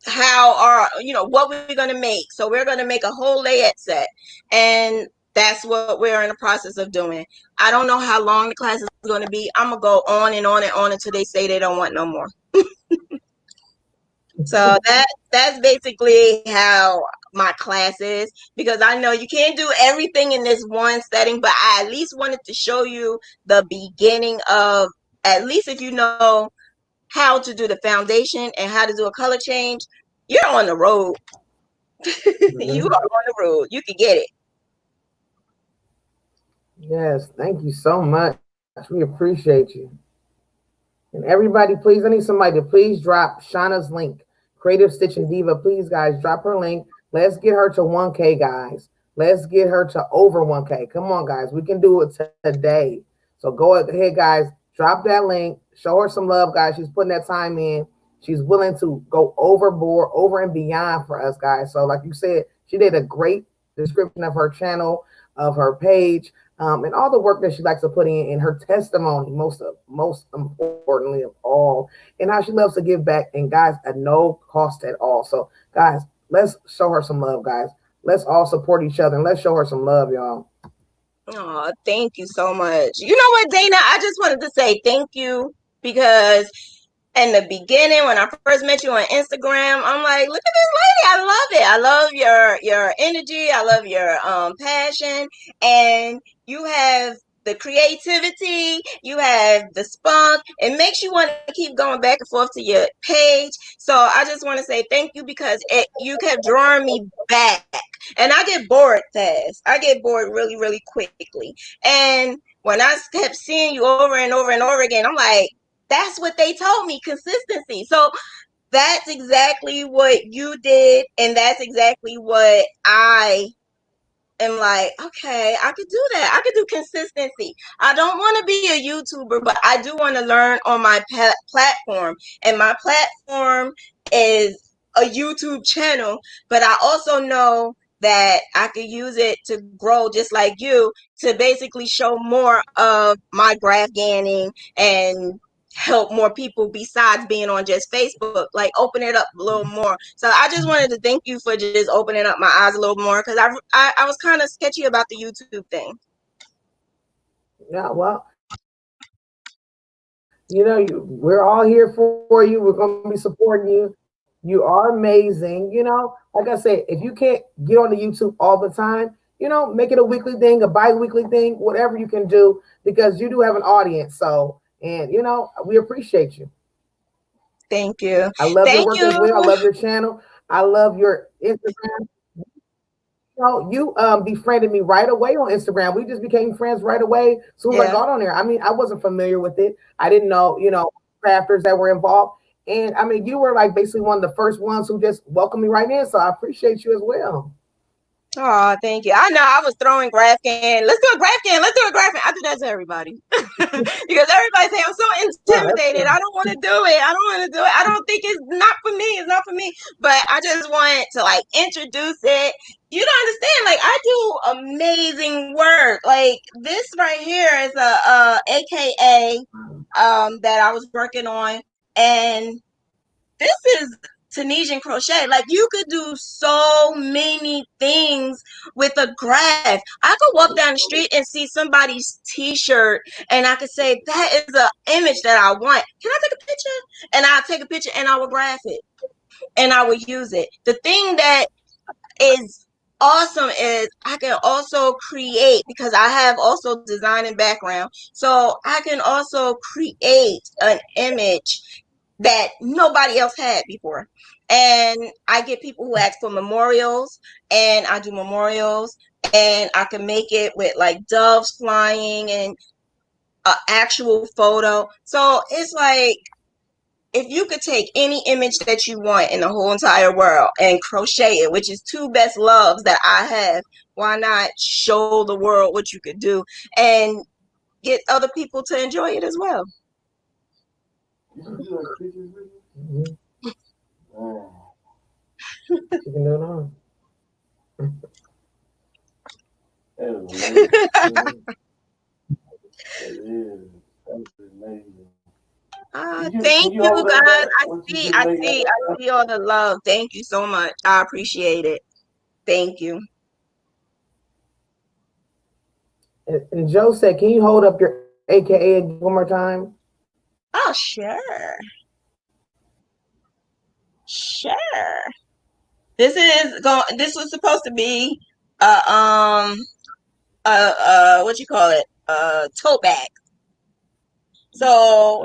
how our, what we're going to make. So we're going to make a whole layette set, and that's what we're in the process of doing. I don't know how long the class is going to be. I'm going to go on and on and on until they say they don't want no more. So that's basically how my class is, because I know you can't do everything in this one setting, but I at least wanted to show you the beginning of, at least if you know how to do the foundation and how to do a color change, you're on the road. You are on the road. You can get it. Yes, thank you so much. We appreciate you. And everybody, please, I need somebody to please drop Shauna's link. Creative Stitch and Diva, please, guys, drop her link. Let's get her to 1K, guys. Let's get her to over 1K. Come on, guys. We can do it today. So go ahead, guys. Drop that link. Show her some love, guys. She's putting that time in. She's willing to go overboard, over and beyond for us, guys. So, like you said, she did a great description of her channel, of her page, and all the work that she likes to put in her testimony, most importantly of all, and how she loves to give back, and guys, at no cost at all. So, guys, let's show her some love, guys. Let's all support each other and let's show her some love, y'all. Oh, thank you so much. You know what, Dana? I just wanted to say thank you, because in the beginning, when I first met you on Instagram, I'm like, look at this lady. I love it. I love your energy. I love your passion. And you have the creativity, you have the spunk. It makes you want to keep going back and forth to your page. So I just want to say thank you because you kept drawing me back. And I get bored fast. I get bored really, really quickly. And when I kept seeing you over and over and over again, I'm like, that's what they told me, consistency. So that's exactly what you did. And that's exactly what I am like, okay, I could do that. I could do consistency. I don't want to be a YouTuber, but I do want to learn on my platform. And my platform is a YouTube channel, but I also know that I could use it to grow just like you to basically show more of my graph ganning and help more people besides being on just Facebook, like open it up a little more. So I just wanted to thank you for just opening up my eyes a little more because I was kind of sketchy about the YouTube thing. Yeah, well, we're all here for you. We're going to be supporting you. You are amazing. Like I said, if you can't get on the YouTube all the time, make it a weekly thing, a bi-weekly thing, whatever you can do, because you do have an audience. So, and we appreciate you. Thank you. I love your Thank work as you. well. I love your channel. I love your Instagram. You befriended me right away on Instagram. We just became friends right away as soon as I Yeah. got on there. I mean, I wasn't familiar with it. I didn't know, crafters that were involved. And I mean, you were like basically one of the first ones who just welcomed me right in. So I appreciate you as well. Oh, thank you. I know I was throwing graph can. Let's do a graph can. Let's do a graph can. I do that to everybody because everybody say I'm so Oh, intimidated. I don't want to do it. I don't want to do it. I don't think it's not for me. It's not for me. But I just want to like introduce it. You don't understand. Like I do amazing work. Like this right here is a AKA that I was working on, and this is Tunisian crochet. Like you could do so many things with a graph. I could walk down the street and see somebody's t-shirt and I could say that is an image that I want. Can I take a picture? And I'll take a picture and I will graph it and I will use it. The thing that is awesome is I can also create because I have also design and background. So I can also create an image that nobody else had before. And I get people who ask for memorials, and I do memorials, and I can make it with like doves flying and an actual photo. So it's like if you could take any image that you want in the whole entire world and crochet it, which is two best loves that I have, why not show the world what you could do and get other people to enjoy it as well? Mhm. You can do it all. Thank you guys. I see all the love. Thank you so much. I appreciate it. Thank you. And Joe said, "Can you hold up your AKA one more time?" Oh, sure. Sure. This was supposed to be uh um what you call it? Tote bag. So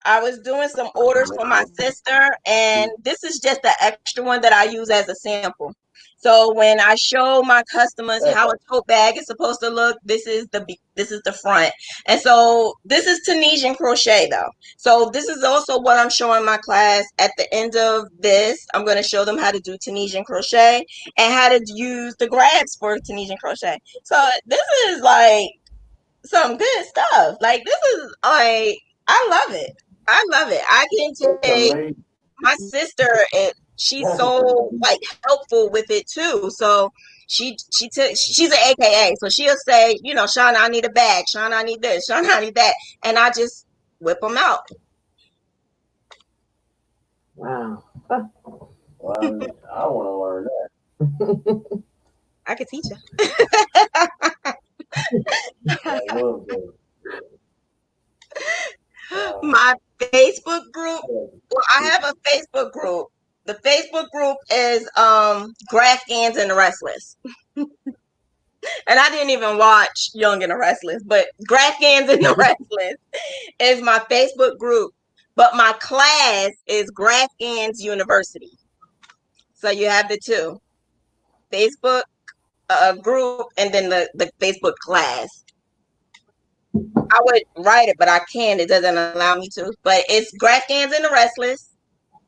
I was doing some orders for my sister, and this is just the extra one that I use as a sample. So when I show my customers how a tote bag is supposed to look, this is the front, and so this is Tunisian crochet though. So this is also what I'm showing my class. At the end of this, I'm going to show them how to do Tunisian crochet and how to use the grabs for Tunisian crochet. So this is like some good stuff. Like this is like I love it. I love it. I can take my sister. She's so like helpful with it too. So she's an AKA. So she'll say, Shauna, I need a bag. Shauna, I need this. Shauna, I need that. And I just whip them out. Wow. I could teach you. My Facebook group. Well, I have a Facebook group. The Facebook group is Graph Gans and the Restless. And I didn't even watch Young and the Restless, but Grafgans and the Restless is my Facebook group. But my class is Grafgans University. So you have the two Facebook group and then the Facebook class. I would write it, but I can't. It doesn't allow me to. But it's Grafgans and the Restless,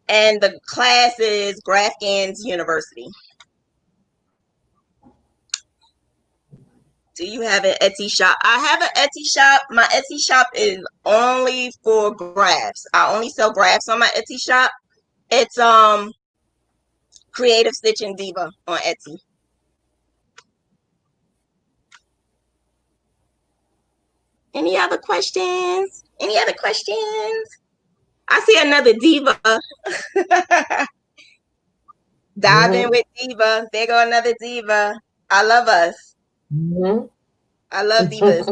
and the class is Grafgans University. Do you have an Etsy shop? I have an Etsy shop. My Etsy shop is only for grafts. I only sell grafts on my Etsy shop. It's Creative Stitching Diva on Etsy. Any other questions? Any other questions? I see another diva. Diving with diva. There go another diva. I love us. I love divas.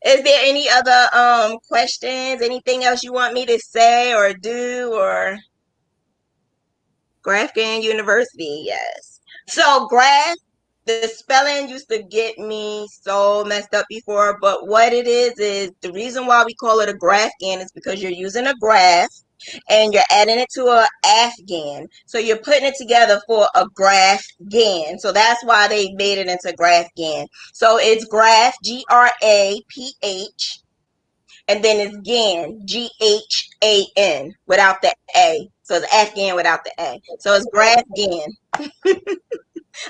Is there any other questions? Anything else you want me to say or do or Grafgan University? Yes. So graph, the spelling used to get me so messed up before, but what it is the reason why we call it a Grafgan is because you're using a graph and you're adding it to a Afghan. So you're putting it together for a Grafgan. So that's why they made it into Grafgan. So it's graph, Graph, and then it's Gan, Ghan, without the A. So it's Afghan without the A. So it's Grafgan.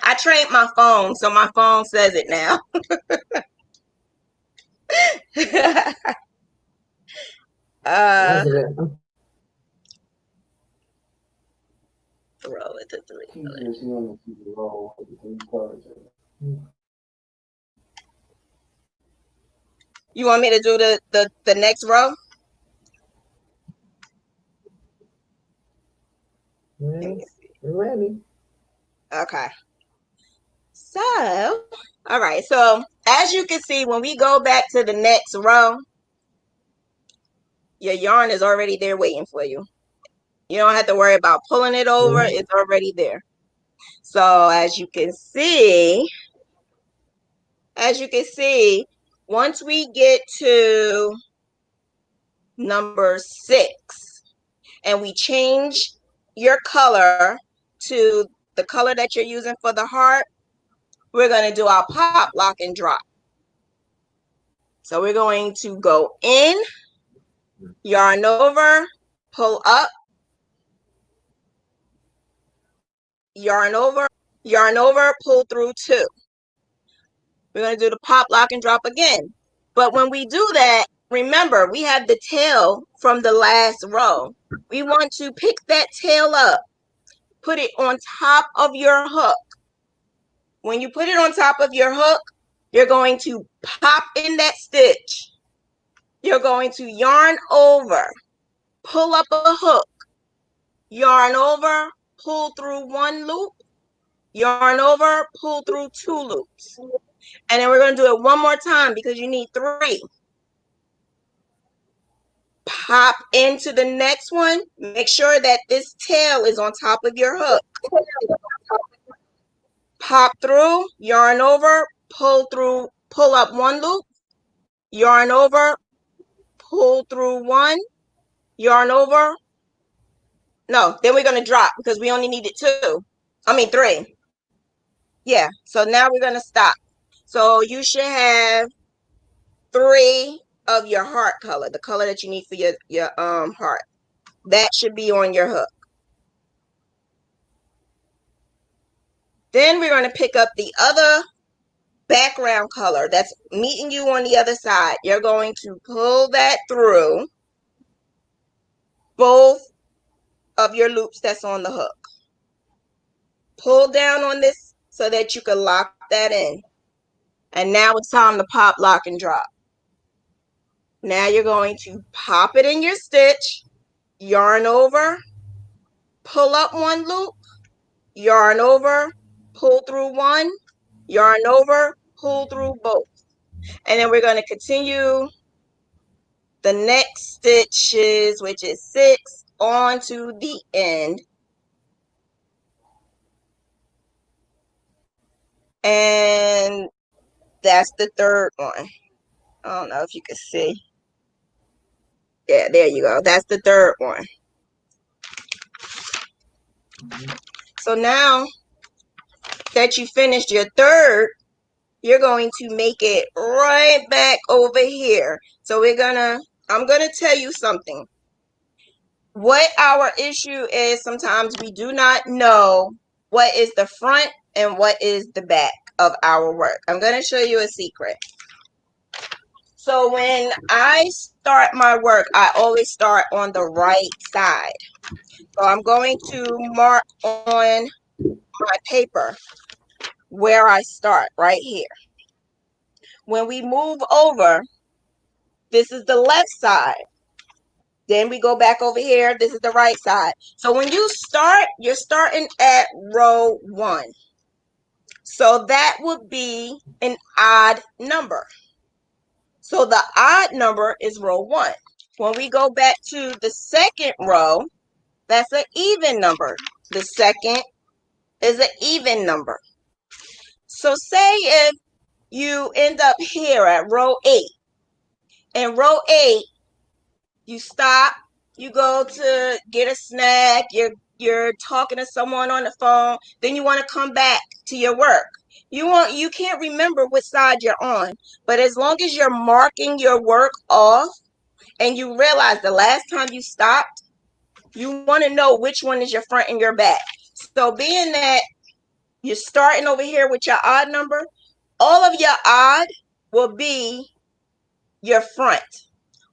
I trained my phone, so my phone says it now. uh, row with the three colors. You want me to do the next row? Ready. Okay. So, all right. So as you can see, when we go back to the next row, your yarn is already there waiting for you. You don't have to worry about pulling it over. It's already there. So as you can see, once we get to number 6 and we change your color to the color that you're using for the heart, we're going to do our pop, lock, and drop. So we're going to go in, yarn over, pull up, yarn over, pull through 2. We're going to do the pop, lock, and drop again. But when we do that, remember, we have the tail from the last row. We want to pick that tail up, put it on top of your hook. When you put it on top of your hook, you're going to pop in that stitch. You're going to yarn over, pull up a hook, yarn over, pull through 1 loop, yarn over, pull through 2 loops. And then we're going to do it one more time because you need 3. Pop into the next one. Make sure that this tail is on top of your hook. Pop through, yarn over, pull up 1 loop, yarn over, pull through 1, yarn over. No, then we're going to drop because we only needed 3. Yeah, so now we're going to stop. So you should have 3 of your heart color, the color that you need for your heart. That should be on your hook. Then we're going to pick up the other background color that's meeting you on the other side. You're going to pull that through both of your loops that's on the hook. Pull down on this so that you can lock that in. And now it's time to pop, lock, and drop. Now you're going to pop it in your stitch, yarn over, pull up 1 loop, yarn over, pull through 1, yarn over, pull through both. And then we're going to continue the next stitches, which is 6, on to the end. And that's the third one. I don't know if you can see. Yeah, there you go. That's the third one. So now that you finished your third, you're going to make it right back over here. So I'm gonna tell you something. What our issue is, sometimes we do not know what is the front and what is the back of our work. I'm gonna show you a secret. So when I start my work, I always start on the right side. So I'm going to mark on my paper where I start, right here. When we move over, this is the left side. Then we go back over here. This is the right side. So when you start, you're starting at row 1. So that would be an odd number. So the odd number is row 1. When we go back to the second row, that's an even number. The second is an even number. So say if you end up here at row 8. In row 8, you stop, you go to get a snack, you're talking to someone on the phone, then you want to come back to your work. You can't remember which side you're on, but as long as you're marking your work off and you realize the last time you stopped, you want to know which one is your front and your back. So being that you're starting over here with your odd number, all of your odd will be your front.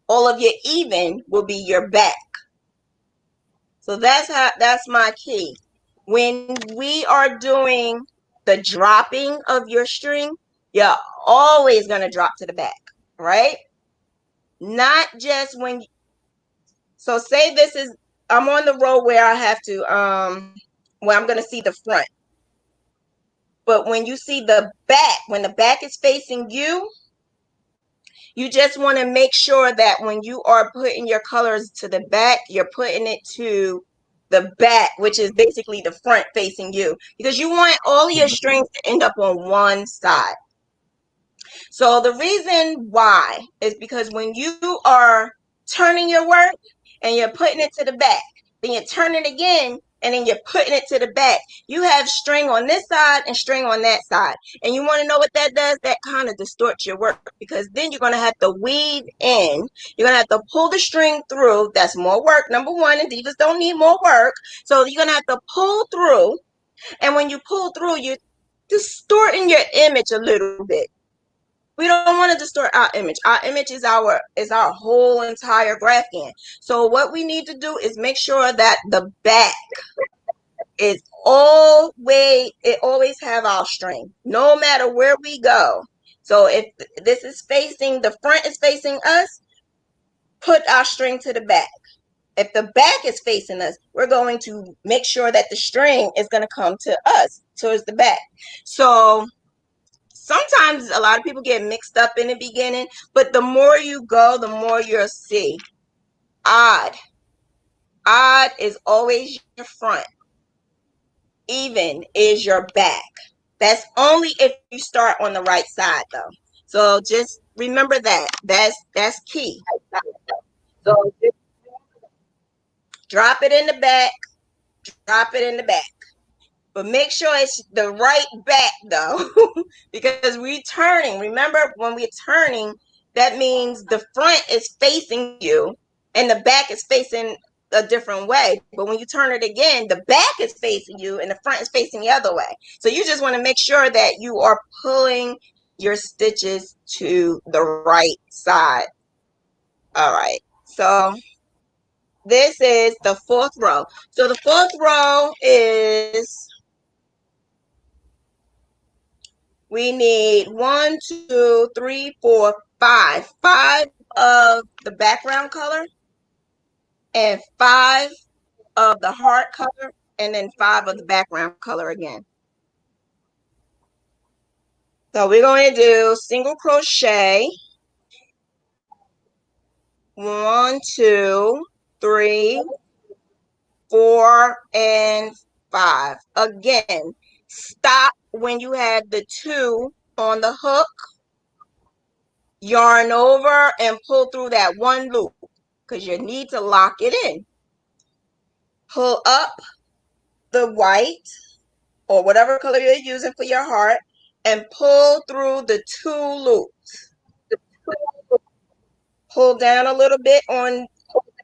All of your even will be your back. So that's my key. When we are doing the dropping of your string, you're always going to drop to the back, right? Not just when so say this is I'm on the row where I have to where I'm going to see the front. But when you see the back, when the back is facing you just want to make sure that when you are putting your colors to the back, you're putting it to the back, which is basically the front facing you, because you want all your strings to end up on one side. So the reason why is because when you are turning your work and you're putting it to the back, then you turn it again and then you're putting it to the back. You have string on this side and string on that side. And you want to know what that does? That kind of distorts your work, because then you're going to have to weave in. You're going to have to pull the string through. That's more work. Number one, and divas don't need more work. So you're going to have to pull through. And when you pull through, you're distorting your image a little bit. We don't want to distort our image. Our image is our whole entire graph can. So what we need to do is make sure that the back is always have our string, no matter where we go. So if this is facing, the front is facing us, put our string to the back. If the back is facing us, we're going to make sure that the string is going to come to us towards the back. So sometimes a lot of people get mixed up in the beginning, but the more you go, the more you'll see. Odd. Odd is always your front. Even is your back. That's only if you start on the right side though. So just remember that. That's key. So just drop it in the back, drop it in the back. But make sure it's the right back though, because we're turning. Remember, when we're turning, that means the front is facing you and the back is facing a different way. But when you turn it again, the back is facing you and the front is facing the other way. So you just want to make sure that you are pulling your stitches to the right side. All right. So this is the fourth row. So the fourth row is, we need 1, 2, 3, 4, 5. 5 of the background color and 5 of the heart color, and then 5 of the background color again. So we're going to do single crochet. 1, 2, 3, 4, and 5. Again, stop when you had the two on the hook, yarn over and pull through that one loop because you need to lock it in. Pull up the white or whatever color you're using for your heart and pull through the two loops. Pull down a little bit on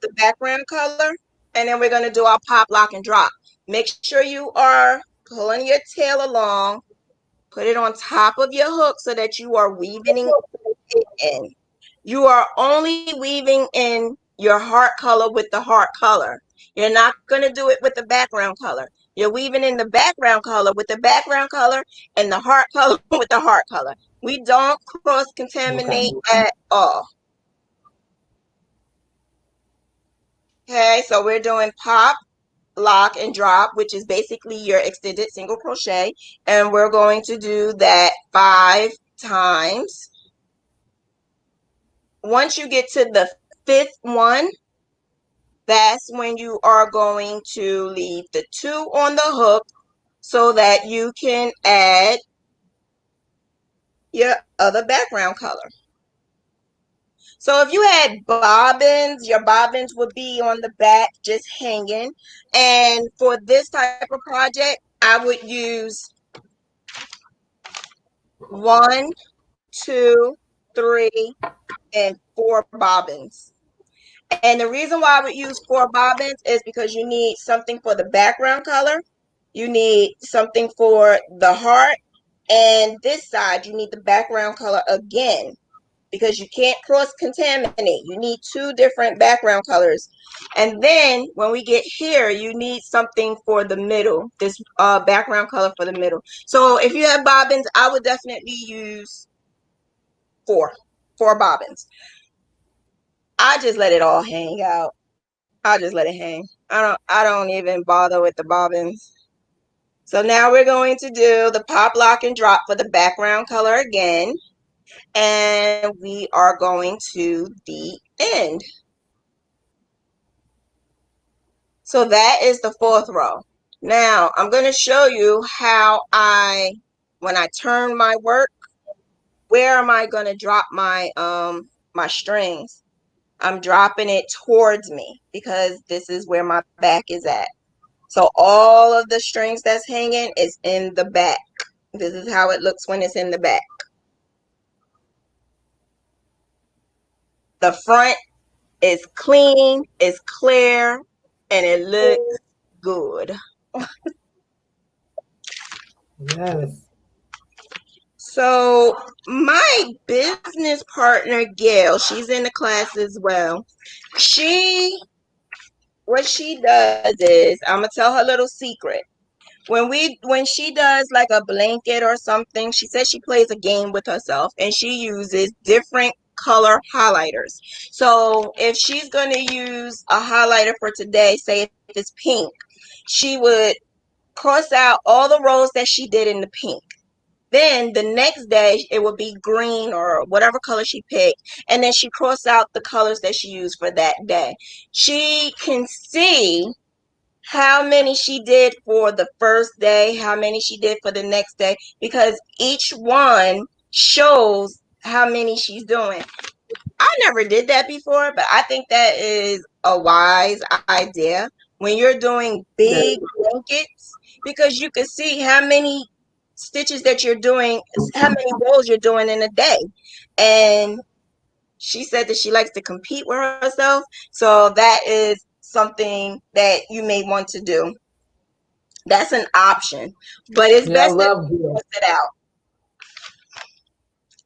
the background color, and then we're going to do our pop, lock, and drop. Make sure you are pulling your tail along. Put it on top of your hook so that you are weaving it in. You are only weaving in your heart color with the heart color. You're not going to do it with the background color. You're weaving in the background color with the background color and the heart color with the heart color. We don't cross Okay. contaminate at all. Okay, so we're doing pop, lock, and drop, which is basically your extended single crochet. And we're going to do that 5 times. Once you get to the 5th one, that's when you are going to leave the 2 on the hook so that you can add your other background color. So if you had bobbins, your bobbins would be on the back just hanging. And for this type of project, I would use 1, 2, 3, and 4 bobbins. And the reason why I would use 4 bobbins is because you need something for the background color. You need something for the heart. And this side, you need the background color again because you can't cross-contaminate. You need 2 different background colors. And then when we get here, you need something for the middle, this background color for the middle. So if you have bobbins, I would definitely use 4 bobbins. I just let it all hang out. I just let it hang. I don't even bother with the bobbins. So now we're going to do the pop, lock, and drop for the background color again. And we are going to the end. So that is the 4th row. Now I'm going to show you how when I turn my work, where am I going to drop my strings? I'm dropping it towards me because this is where my back is at. So all of the strings that's hanging is in the back. This is how it looks when it's in the back. The front is clean, it's clear, and it looks good. Yes. So my business partner, Gail, she's in the class as well. What she does is, I'm gonna tell her little secret. When she does like a blanket or something, she says she plays a game with herself and she uses different color highlighters. So if she's going to use a highlighter for today, say if it's pink, she would cross out all the rows that she did in the pink. Then the next day it would be green or whatever color she picked, and then she crossed out the colors that she used for that day. She can see how many she did for the first day, how many she did for the next day, because each one shows how many she's doing. I never did that before, but I think that is a wise idea when you're doing That, big blankets because you can see how many stitches that you're doing, how many rows you're doing in a day. And she said that she likes to compete with herself. So that is something that you may want to do. That's an option. But it's yeah, I best that love you Gil. test it out.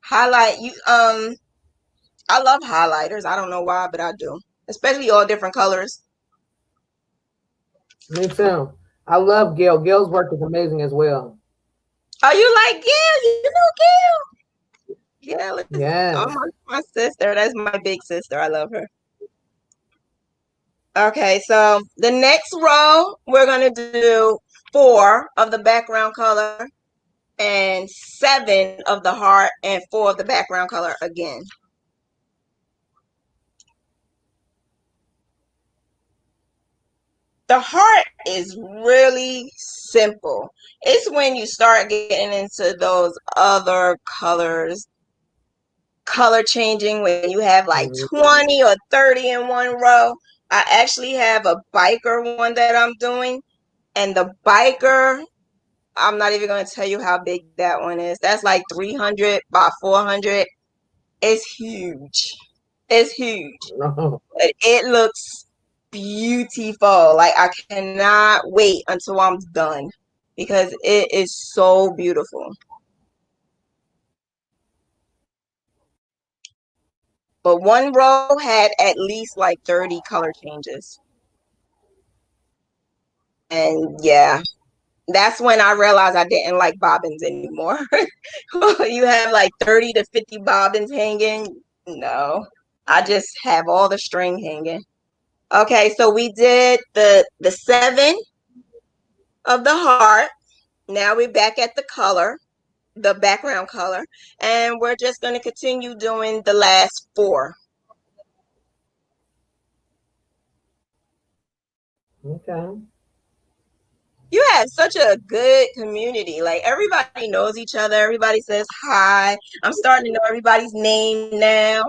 Highlight you I love highlighters. I don't know why, but I do. Especially all different colors. Me too. I love Gail. Gail's work is amazing as well. Are you like Gail? You know Gail? Gail is Yes. my sister. That's my big sister. I love her. Okay, so the next row, we're going to do 4 of the background color and 7 of the heart and 4 of the background color again. The heart is really simple. It's when you start getting into those other colors, color changing, when you have like Mhm. 20 or 30 in one row. I actually have a biker one that I'm doing, and the biker, I'm not even going to tell you how big that one is. That's like 300 by 400. It's huge. It's huge. No. But it looks beautiful. Like I cannot wait until I'm done because it is so beautiful. But one row had at least like 30 color changes. And yeah, that's when I realized I didn't like bobbins anymore. You have like 30 to 50 bobbins hanging. No, I just have all the string hanging. Okay, so we did the seven of the heart. Now we're back at the color, the background color, and we're just going to continue doing the last four. Okay. You have such a good community. Like everybody knows each other. Everybody says hi. I'm starting to know everybody's name now.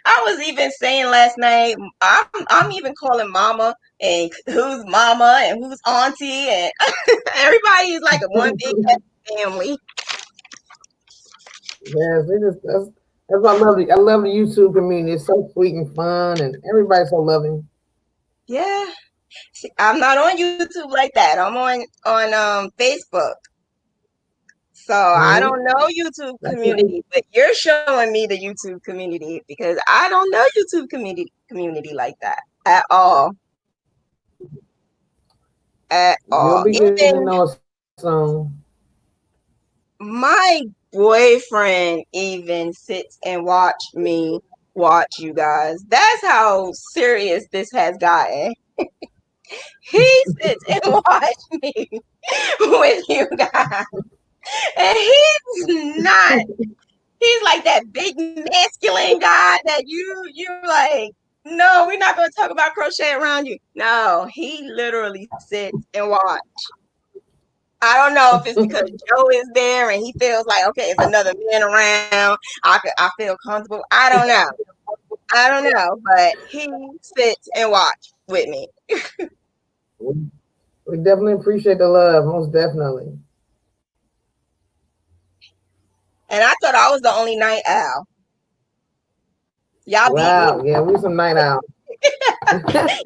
I was even saying last night, I'm even calling mama and who's mama and who's auntie, and everybody is like a one big happy family. Yes, that's why I love the YouTube community. It's so sweet and fun, and everybody's so loving. Yeah. See, I'm not on YouTube like that. I'm on Facebook. So I Hmm. don't know YouTube That's what we, community, but you're showing me the YouTube community because I don't know YouTube community like that at all. At you'll all. be getting to Even know us soon. my boyfriend even sits and watch you guys. That's how serious this has gotten. He sits and watch me with you guys. And he's like that big masculine guy that you like, no, we're not gonna talk about crochet around you. No, he literally sits and watch. I don't know if it's because Joe is there and he feels like, okay, it's another man around. I feel comfortable. I don't know. I don't know, but he sits and watch with me. we, we definitely appreciate the love, most definitely. And I thought I was the only night owl. Y'all beat me. Wow, yeah, we some night owls.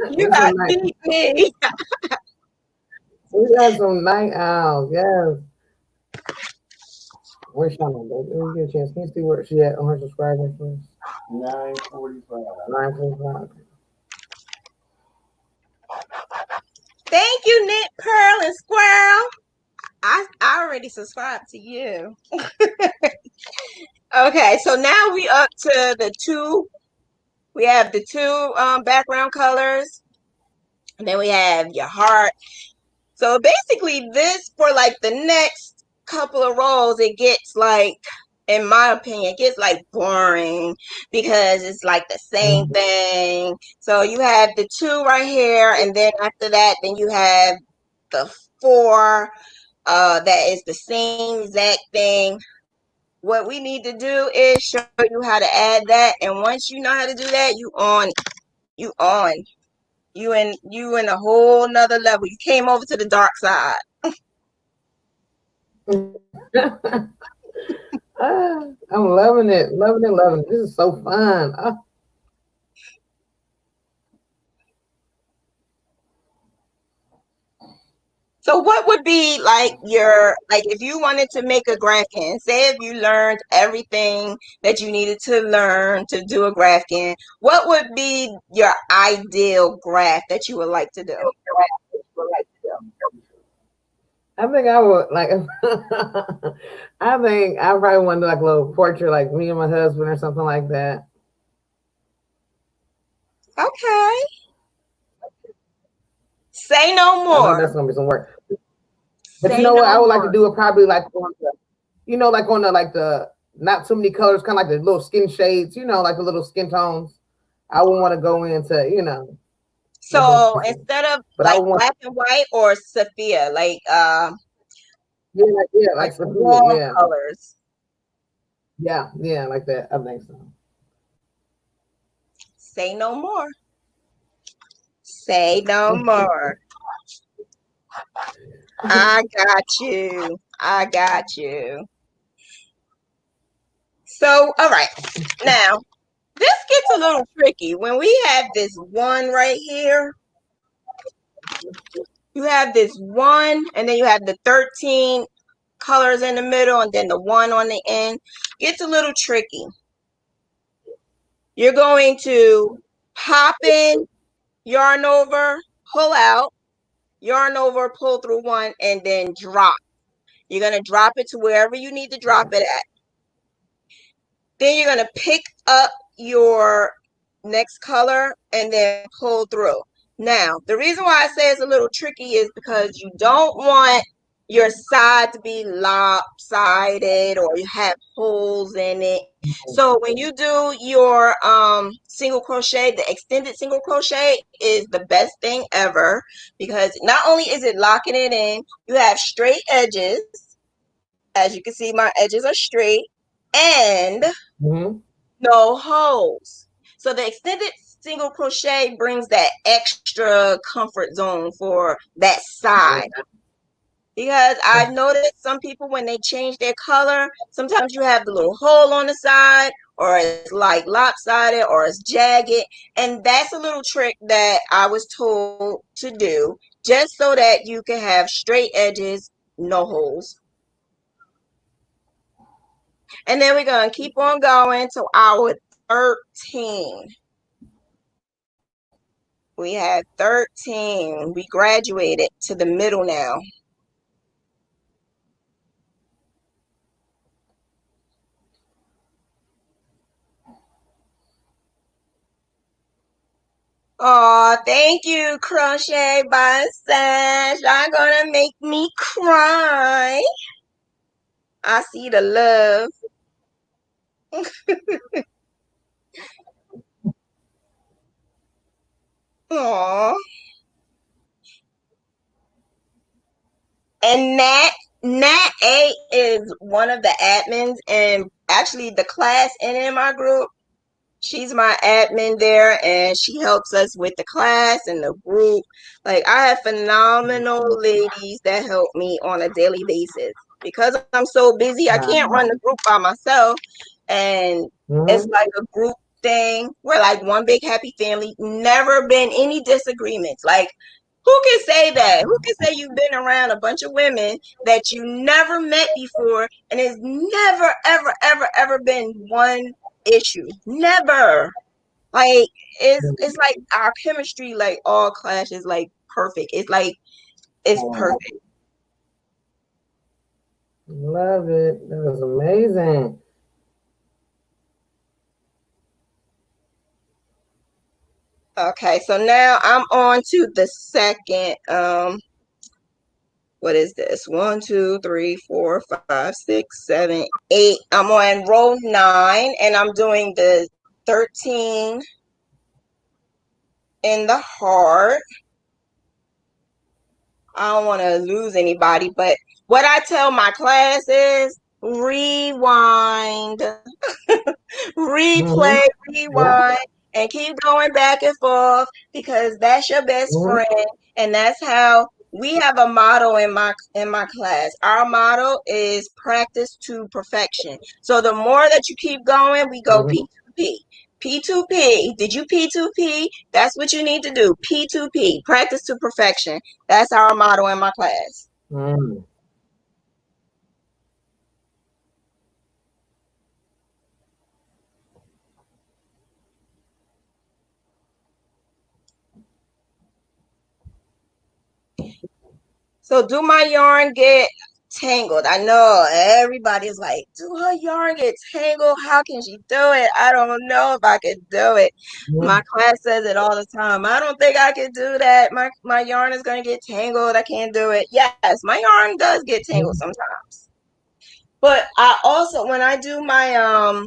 You we guys some night, beat me. we got some night owls. Yes. Where's Shauna? Let me get a chance. Can you see where she at on her subscribers list? 945. 945. Thank you, Nick, Pearl, and Squirrel. I already subscribed to you. Okay, so now we up to the two. We have the two background colors, and then we have your heart. So basically, this for like the next couple of rows, it gets like, in my opinion, it gets like boring because it's like the same Mhm. thing. So you have the two right here, and then after that, then you have the four. That is the same exact thing. What we need to do is show you how to add that, and once you know how to do that, you on, you in a whole nother level. You came over to the dark side. Ah, I'm loving it, loving it, loving it. This is so fun. Ah, So what would be like your, like if you wanted to make a graphic, say if you learned everything that you needed to learn to do a graphic, what would be your ideal graph that you would like to do? I think I would like. I think I probably want to do like a little portrait, like me and my husband, or something like that. Okay. Say no I know more. that's gonna be some work, but you Say know what? I no would like to more. do it probably like on the, like on the not too many colors, kind of like the little skin shades, like the little skin tones. I would want to go into. What do So you think? instead of But I like want, black and white or Sophia, yeah, like like Sophia, warm yeah, colors. yeah, like that. I think so. Say no more. Say no more. I got you. I got you. So, all right. Now, this gets a little tricky. When we have this one right here, you have this one, and then you have the 13 colors in the middle, and then the one on the end. Gets a little tricky. You're going to pop in, yarn over, pull out, yarn over, pull through one, and then drop. You're going to drop it to wherever you need to drop it at. Then you're going to pick up your next color and then pull through. Now, the reason why I say it's a little tricky is because you don't want your side to be lopsided or you have holes in it. So when you do your single crochet, the extended single crochet is the best thing ever because not only is it locking it in, you have straight edges. As you can see, my edges are straight and Mm-hmm. no holes. So the extended single crochet brings that extra comfort zone for that side. Because I've noticed some people when they change their color, sometimes you have the little hole on the side, or it's like lopsided, or it's jagged. And that's a little trick that I was told to do just so that you can have straight edges, no holes. And then we're going to keep on going to our 13. We have 13. We graduated to the middle now. Oh, thank you, Crochet by Sash. You're gonna make me cry. I see the love. Aw. And Nat A is one of the admins and actually the class in my group. She's my admin there and she helps us with the class and the group. Like I have phenomenal ladies that help me on a daily basis. Because I'm so busy, I can't run the group by myself. And it's Mm-hmm. like a group thing. We're like one big happy family. Never been any disagreements. Like who can say that? Who can say you've been around a bunch of women that you never met before and it's never, ever, ever, ever been one issue? Never. Like it's like our chemistry, like all clashes, like perfect. It's like it's perfect. Love it. That was amazing. Okay, so now I'm on to the second. What is this? One, two, three, four, five, six, seven, eight. I'm on row 9, and I'm doing the 13 in the heart. I don't want to lose anybody, but what I tell my class is rewind, Mm-hmm. replay, Yeah. rewind, and keep going back and forth because that's your best Mm-hmm. friend, and that's how we have a motto in my class. Our motto is practice to perfection. So the more that you keep going, we go Mm-hmm. P2P. P2P. Did you P2P? That's what you need to do. P2P. Practice to perfection. That's our motto in my class. Mm-hmm. So do my yarn get tangled? I know everybody's like, do her yarn get tangled? How can she do it? I don't know if I could do it. My class says it all the time. I don't think I could do that. My yarn is gonna get tangled. I can't do it. Yes, my yarn does get tangled sometimes. But I also when I do my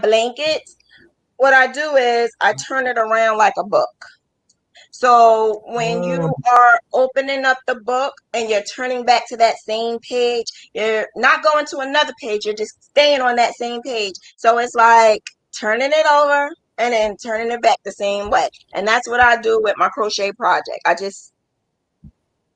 blankets, what I do is I turn it around like a book. So when Mm, you are opening up the book and you're turning back to that same page, you're not going to another page, you're just staying on that same page. So it's like turning it over and then turning it back the same way. And that's what I do with my crochet project. I just,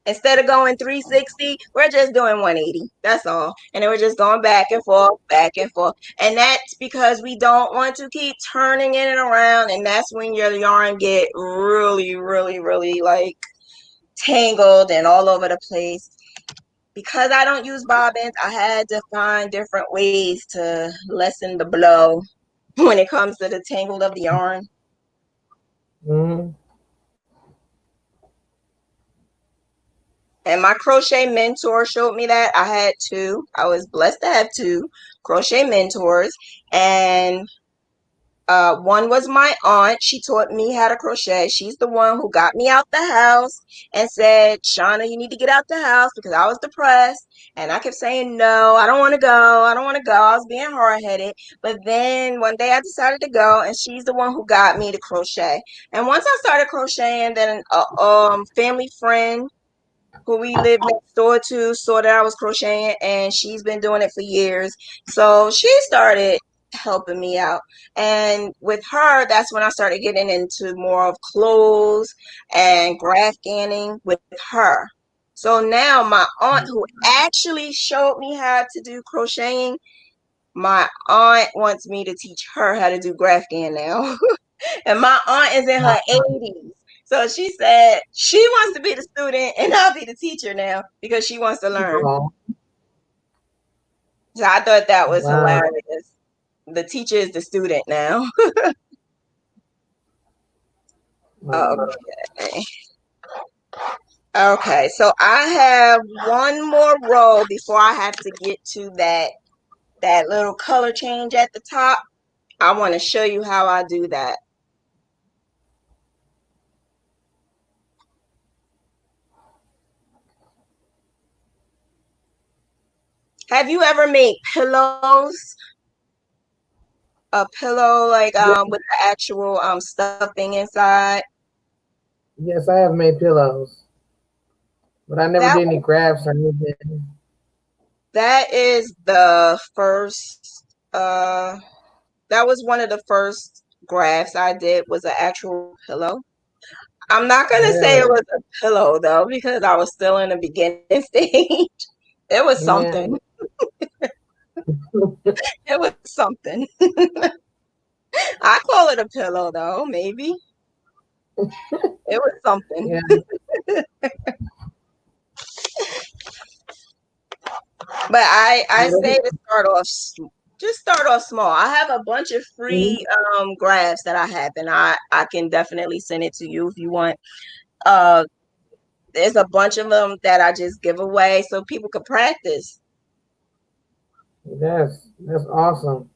instead of going 360, we're just doing 180. That's all. And then we're just going back and forth, back and forth. And that's because we don't want to keep turning it around. And that's when your yarn get really, really, really like tangled and all over the place. Because I don't use bobbins, I had to find different ways to lessen the blow when it comes to the tangle of the yarn. mm, And my crochet mentor showed me that. I had two. I was blessed to have two crochet mentors. And one was my aunt. She taught me how to crochet. She's the one who got me out the house and said, Shauna, you need to get out the house because I was depressed. And I kept saying, no, I don't want to go. I don't want to go. I was being hard headed. But then one day I decided to go, and she's the one who got me to crochet. And once I started crocheting, then a family friend who we lived next door to saw that I was crocheting, and she's been doing it for years. So she started helping me out. And with her, that's when I started getting into more of clothes and graph ganning with her. So now my aunt, who actually showed me how to do crocheting, my aunt wants me to teach her how to do graph gan now. And my aunt is in her 80s. So she said she wants to be the student and I'll be the teacher now because she wants to learn. wow. So I thought that was Wow. hilarious. The teacher is the student now. Wow. Okay. Okay, so I have one more row before I have to get to that little color change at the top. I want to show you how I do that. Have you ever made pillows? A pillow like Yes, with the actual stuffing inside? yes, I have made pillows, but I never That did any crafts or anything. that is the first that was one of the first grafts I did, was an actual pillow. I'm not gonna say it Yeah, was a pillow though, because I was still in the beginning stage. It was yeah, something. It was something. I call it a pillow though, maybe. It was something. yeah. But I Yeah. say to start off, just start off small. I have a bunch of Mhm. free graphs that I have, and I can definitely send it to you if you want. Uh, there's a bunch of them that I just give away so people could practice. Yes, that's awesome.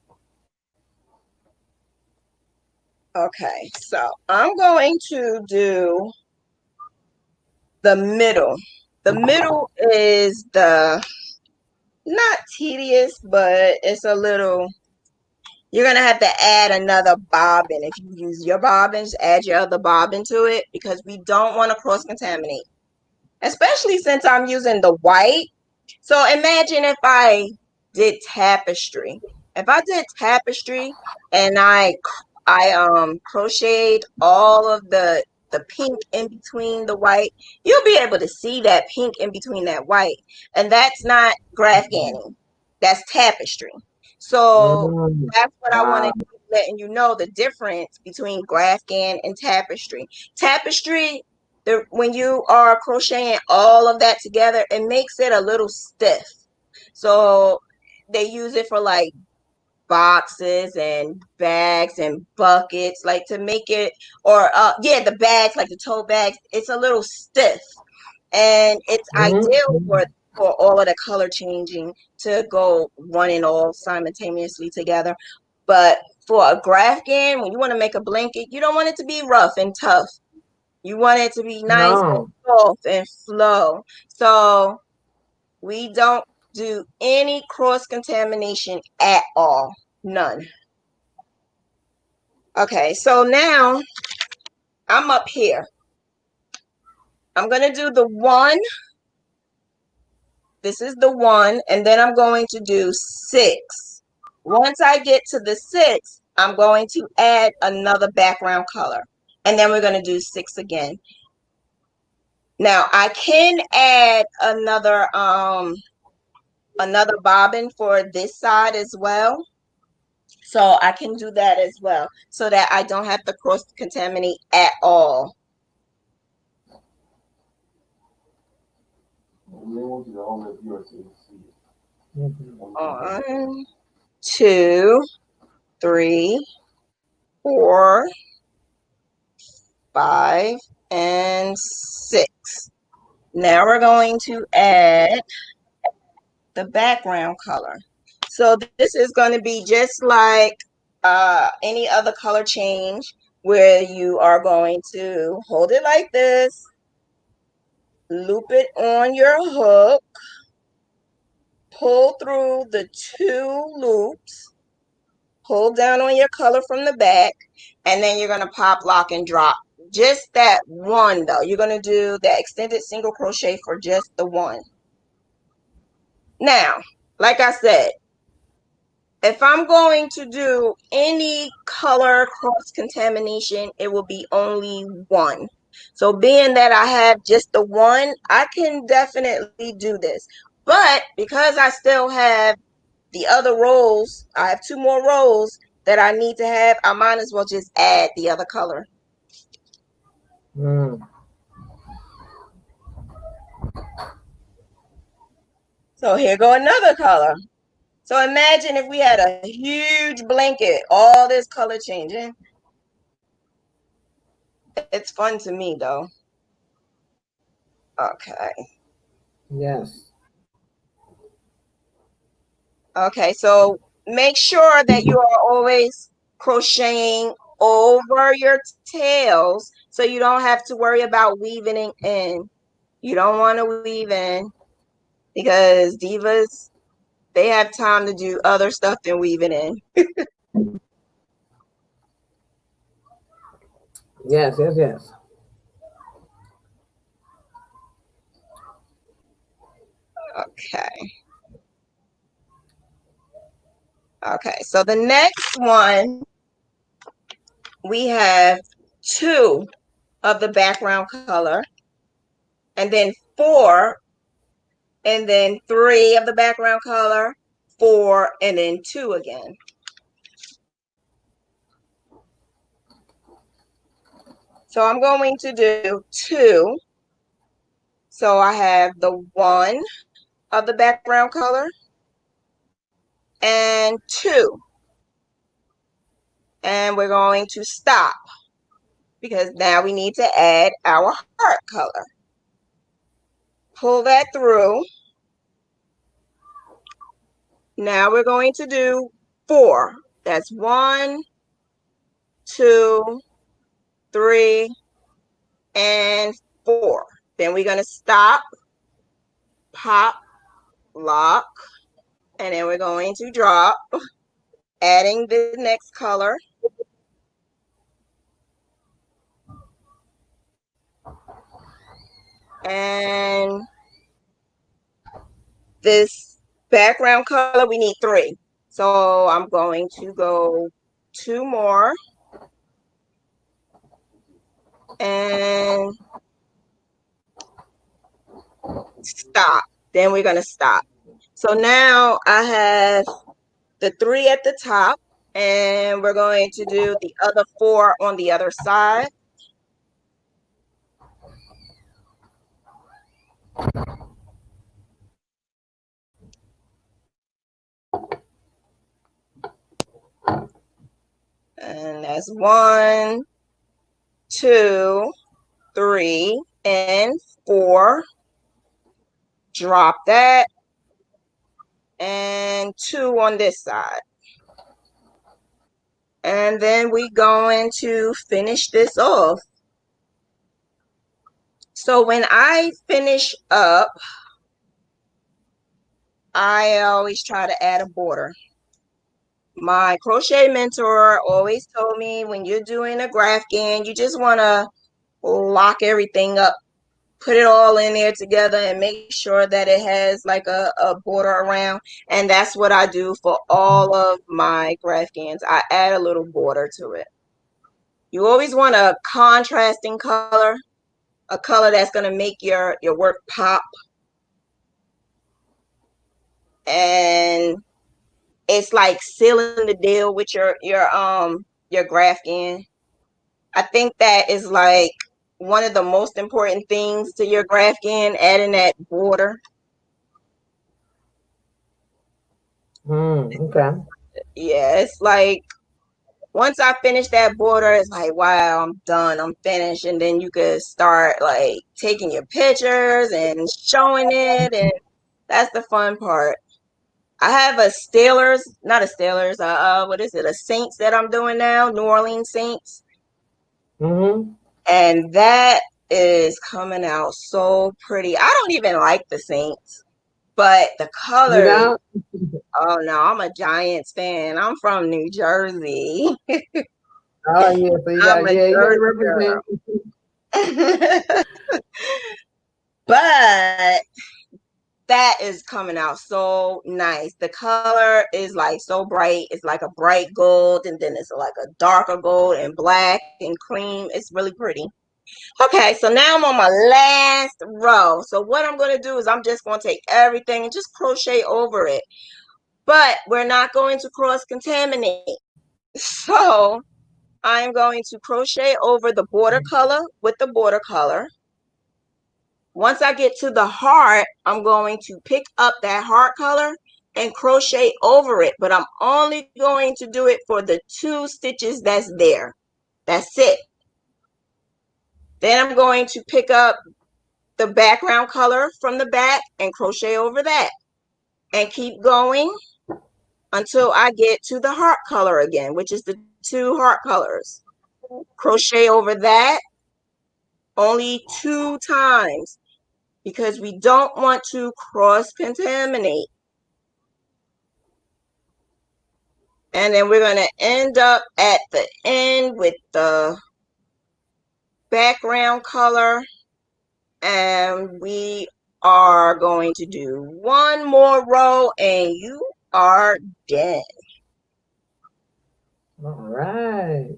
Okay, so I'm going to do the middle. The middle is the not tedious, but it's a little. You're gonna have to add another bobbin. If you use your bobbins, add your other bobbin to it because we don't want to cross contaminate, especially since I'm using the white. So imagine if I did tapestry. If I did tapestry and I crocheted all of the pink in between the white, you'll be able to see that pink in between that white. And that's not graph ganning. That's tapestry. So Mm, that's what I wow. wanted to be letting you know, the difference between graph gan and tapestry. Tapestry, when you are crocheting all of that together, it makes it a little stiff. So they use it for like boxes and bags and buckets, like to make it, or yeah, the bags, like the tote bags, it's a little stiff, and it's ideal Mm-hmm. for all of the color changing to go one and all simultaneously together. But for a graph gan, when you want to make a blanket, you don't want it to be rough and tough. You want it to be nice and No. soft and flow. So we don't do any cross contamination at all. None. Okay, so now I'm up here. I'm going to do the one. This is the one, and then I'm going to do 6. Once I get to the 6, I'm going to add another background color, and then we're going to do 6 again. Now I can add another bobbin for this side as well. So I can do that as well so that I don't have to cross contaminate at all. 1, 2, 3, 4, 5, and 6. Now we're going to add the background color. So this is going to be just like any other color change, where you are going to hold it like this, loop it on your hook, pull through the 2 loops, pull down on your color from the back, and then you're going to pop, lock, and drop. Just that one though. You're going to do that extended single crochet for just the one. Now, like I said, if I'm going to do any color cross contamination, it will be only one. So being that I have just the one, I can definitely do this. But because I still have the other rows, I have 2 more rows that I need to have, I might as well just add the other color. Mm. So here go another color. So imagine if we had a huge blanket, all this color changing. It's fun to me though. Okay. Yes. Okay, so make sure that you are always crocheting over your tails so you don't have to worry about weaving it in. You don't want to weave in because divas, they have time to do other stuff than weaving in. Yes, yes, yes. Okay. Okay, so the next one, we have 2 of the background color, and then 4, and then 3 of the background color, 4, and then 2 again. So I'm going to do 2. So I have the 1 of the background color and 2. And we're going to stop because now we need to add our heart color. Pull that through. Now we're going to do 4. That's 1, 2, 3, and 4. Then we're going to stop, pop, lock, and then we're going to drop, adding the next color. And this background color, we need 3. So I'm going to go 2 more and stop. Then we're going to stop. So now I have the 3 at the top, and we're going to do the other 4 on the other side. And that's 1, 2, 3, and 4. Drop that. And 2 on this side. And then we're going to finish this off. So when I finish up, I always try to add a border. My crochet mentor always told me when you're doing a grafting, you just want to lock everything up put it all in there together and make sure that it has like a border around. And that's what I do for all of my graphicans. I add a little border to it. You always want a contrasting color, a color that's going to make your work pop. And it's like sealing the deal with your graphican. I think that is like one of the most important things to your graphican, adding that border. Okay. Yeah, it's like once I finish that border, it's like, wow, I'm done, I'm finished. And then you could start like taking your pictures and showing it. And that's the fun part. I have a Steelers, not a Steelers, what is it? A Saints that I'm doing now, New Orleans Saints. Mm-hmm. And that is coming out so pretty. I don't even like the Saints, but the You colors, know? oh no, I'm a Giants fan. I'm from New Jersey. Oh yeah, so I'm a you gotta Jersey represent. girl. But that is coming out so nice. The color is like so bright. It's like a bright gold, and then it's like a darker gold and black and cream. It's really pretty. Okay, so now I'm on my last row. So what I'm going to do is I'm just going to take everything and just crochet over it. But we're not going to cross contaminate. So I'm going to crochet over the border color with the border color. Once I get to the heart, I'm going to pick up that heart color and crochet over it. But I'm only going to do it for the 2 stitches that's there. That's it. Then I'm going to pick up the background color from the back and crochet over that. And keep going until I get to the heart color again, which is the 2 heart colors. Crochet over that only 2 times because we don't want to cross contaminate. And then we're going to end up at the end with the background color. And we are going to do 1 more row and you are done. All right.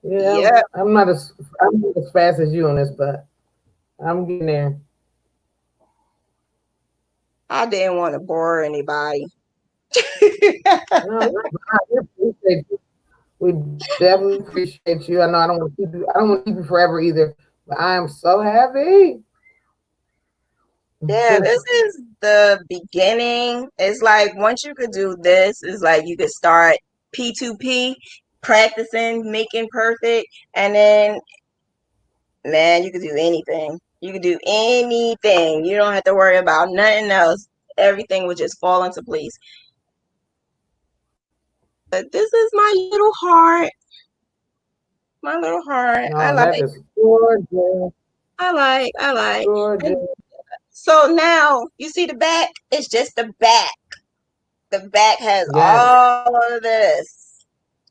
Yeah, Yep. I'm not as fast as you on this, but I'm getting there. I didn't want to bore anybody. No, you're fine. We appreciate you. We definitely appreciate you. I know I don't want to keep you. I don't want to keep you forever either. But I am so happy. Yeah, this is the beginning. It's like once you could do this, it's like you could start P2P, practicing, making perfect, and then man, you could do anything. You could do anything. You don't have to worry about nothing else. Everything will just fall into place. But this is my little heart. My little heart. I No, that like, is gorgeous. I like. And Gorgeous. so now you see the back? It's just the back. The back has Yes. all of this,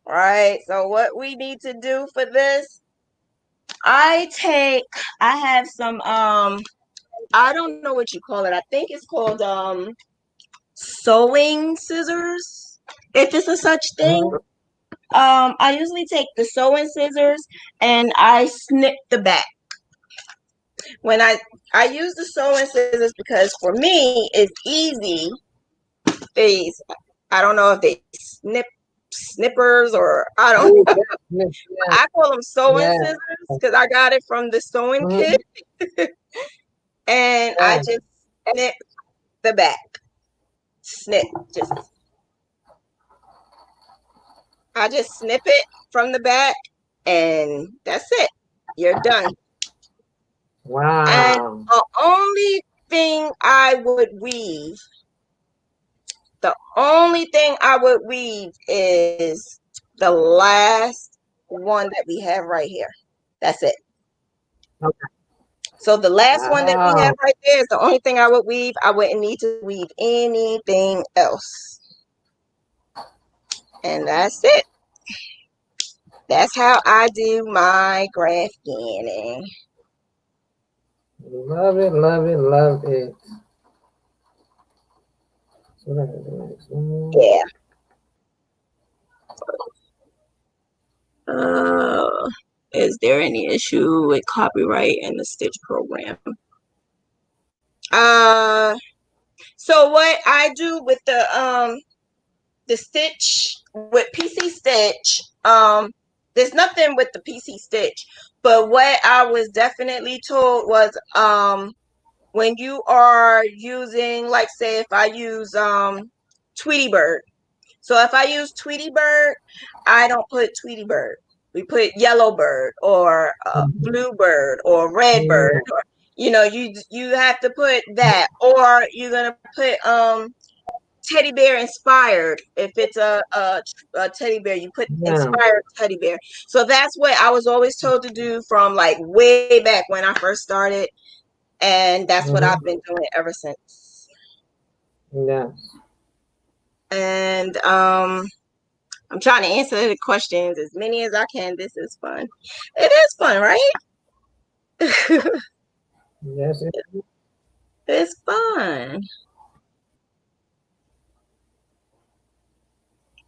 right? So what we need to do for this, I have some, I don't know what you call it. I think it's called, sewing scissors, if it's a such thing. Mhm. I usually take the sewing scissors and I snip the back. When I use the sewing scissors because for me it's easy. They I don't know if they snippers or I don't Oh, know. yes, yes, yes. I call them sewing Yes. scissors because I got it from the sewing Mhm. kit, and I Yes. just snip the back. Snip, just I just snip it from the back, and that's it. You're done. And Wow. the only thing I would weave, the only thing I would weave is the last one that we have right here. That's it. Okay. So the last one that we have Wow. right there is the only thing I would weave. I wouldn't need to weave anything else. And that's it. That's how I do my graph ganning. Love it, love it, love it. So that's the next one. Yeah. Uh, is there any issue with copyright in the Stitch program? Uh, so what I do with the Stitch with PC Stitch, there's nothing with the PC Stitch, but what I was definitely told was when you are using, like, say if I use Tweety Bird. So if I use Tweety Bird, I don't put Tweety Bird. We put Yellow Bird or Blue Bird or Red Bird, or you have to put that, or you're gonna put teddy bear inspired. If it's a teddy bear, you put Yeah. inspired teddy bear. So that's what I was always told to do from like way back when I first started, and that's what I've Mm-hmm. been doing ever since. Yeah. And I'm trying to answer the questions as many as I can. This is fun. It is fun, right? Yes. It's fun.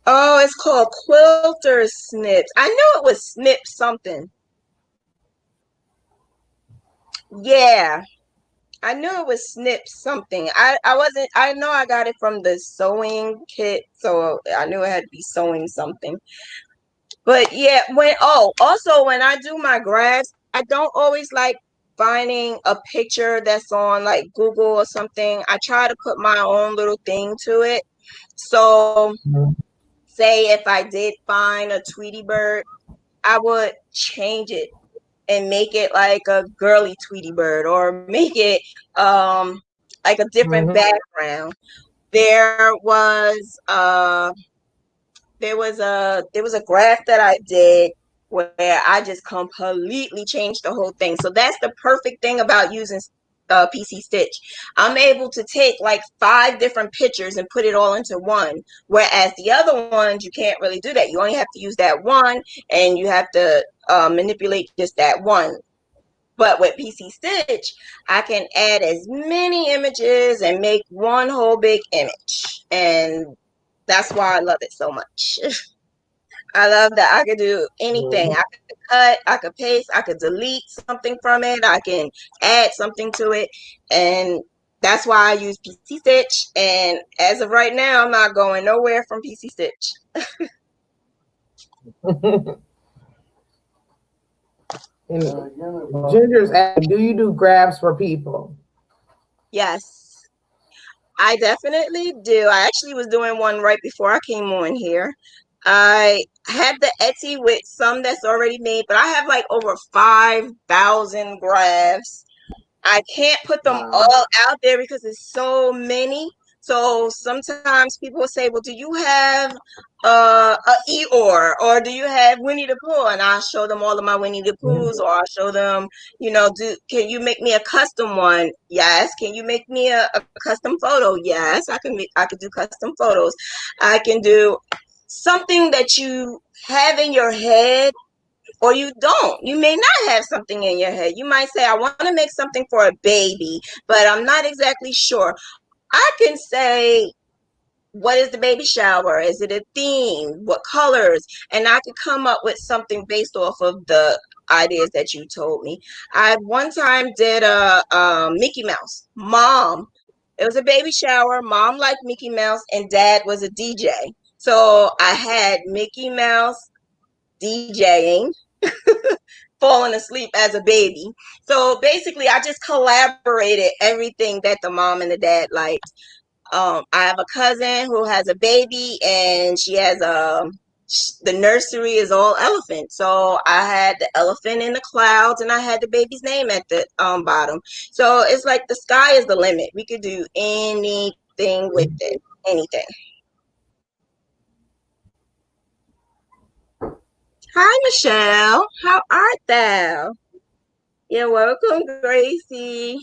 Oh, it's called Quilter Snips. I knew it was Snip something. Yeah, I knew it was Snip something. I wasn't. I know I got it from the sewing kit, so I knew it had to be sewing something. But yeah, also when I do my graphs, I don't always like finding a picture that's on like Google or something. I try to put my own little thing to it. So, say if I did find a Tweety Bird, I would change it and make it like a girly Tweety Bird, or make it like a different Mm-hmm. background. There was there was a graph that I did where I just completely changed the whole thing. So that's the perfect thing about using PC Stitch. I'm able to take like 5 different pictures and put it all into one. Whereas the other ones, you can't really do that. You only have to use that one, and you have to manipulate just that one. But with PC Stitch, I can add as many images and make one whole big image. And that's why I love it so much. I love that I could do anything. Mm-hmm. I could cut, I could paste, I could delete something from it, I can add something to it. And that's why I use PC Stitch. And as of right now, I'm not going nowhere from PC Stitch. And Ginger's asking, do you do grabs for people? Yes, I definitely do. I actually was doing one right before I came on here. I have the Etsy with some that's already made, but I have like over 5,000 grafts. I can't put them Wow. all out there because it's so many. So sometimes people will say, "Well, do you have a Eeyore, or do you have Winnie the Pooh?" And I'll show them all of my Winnie the Poohs, or I'll show them, can you make me a custom one? Yes. Can you make me a custom photo? Yes, I can do custom photos. I can do something that you have in your head, or you don't. You may not have something in your head. You might say, I want to make something for a baby, but I'm not exactly sure. I can say, what is the baby shower? Is it a theme? What colors? And I could come up with something based off of the ideas that you told me. I one time did a Mickey Mouse. Mom, it was a baby shower. Mom liked Mickey Mouse, and dad was a DJ. So I had Mickey Mouse DJing, falling asleep as a baby. So basically, I just collaborated everything that the mom and the dad liked. I have a cousin who has a baby, and she has the nursery is all elephant. So I had the elephant in the clouds, and I had the baby's name at the bottom. So it's like the sky is the limit. We could do anything with it, anything. Hi, Michelle. How art thou? You're welcome, Gracie.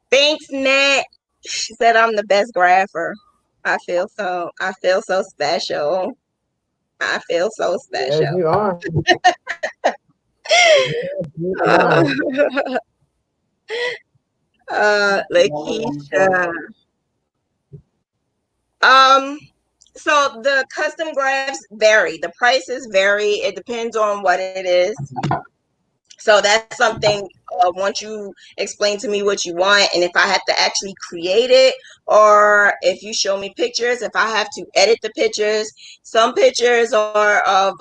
Thanks, Nat. She said I'm the best grapher. I feel so special. I feel so Yes, special. you are. Yes, you Uh, are. Lakeisha. Um, so the custom grafts vary. The prices vary. It depends on what it is. So that's something, once you explain to me what you want, and if I have to actually create it, or if you show me pictures, if I have to edit the pictures. Some pictures are of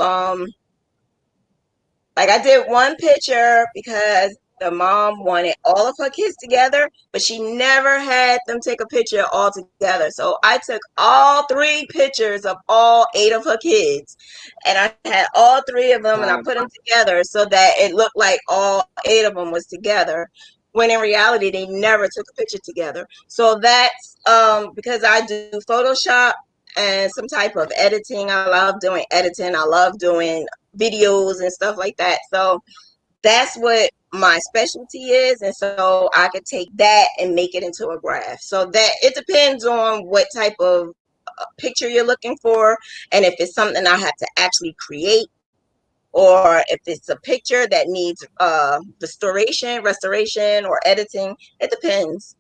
like I did one picture because the mom wanted all of her kids together, but she never had them take a picture all together. So I took all three pictures of all eight of her kids, and I had all three of them, and I put them together so that it looked like all eight of them was together. When in reality, they never took a picture together. So that's because I do Photoshop and some type of editing. I love doing editing. I love doing videos and stuff like that. So that's what my specialty is. And so I could take that and make it into a graph. So that it depends on what type of picture you're looking for, and if it's something I have to actually create, or if it's a picture that needs restoration, or editing. It depends.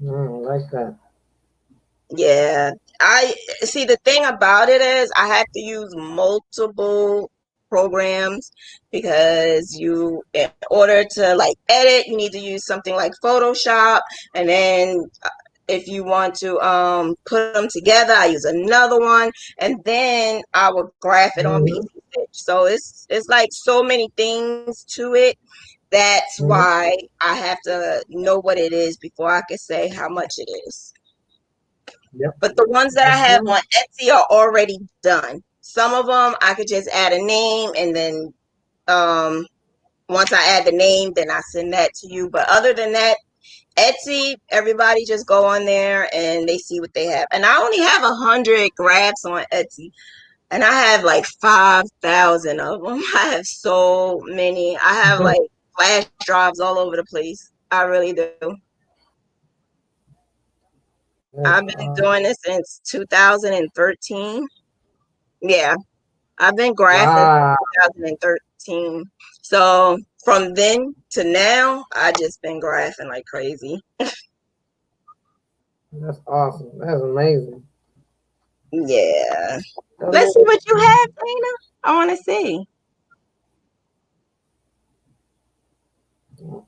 Like that. Yeah. I see, the thing about it is I have to use multiple programs because you, in order to like edit, you need to use something like Photoshop, and then if you want to put them together, I use another one, and then I will graph it on Mm-hmm. PC Stitch. So it's like so many things to it. That's Mm-hmm. why I have to know what it is before I can say how much it is. Yep. But the ones that I That's have right. on Etsy are already done. Some of them I could just add a name, and then um, once I add the name, then I send that to you. But other than that, Etsy, everybody just go on there and they see what they have. And I only have 100 grafts on Etsy, and I have like 5,000 of them. I have so many. I have like flash drives all over the place. I really do. That's I've been awesome. doing this since 2013. Yeah, I've been graphing Wow. since 2013. So from then to now, I just been graphing like crazy. That's awesome. That's amazing. Yeah. Let's see what you Amazing. have, Dana. I want to see.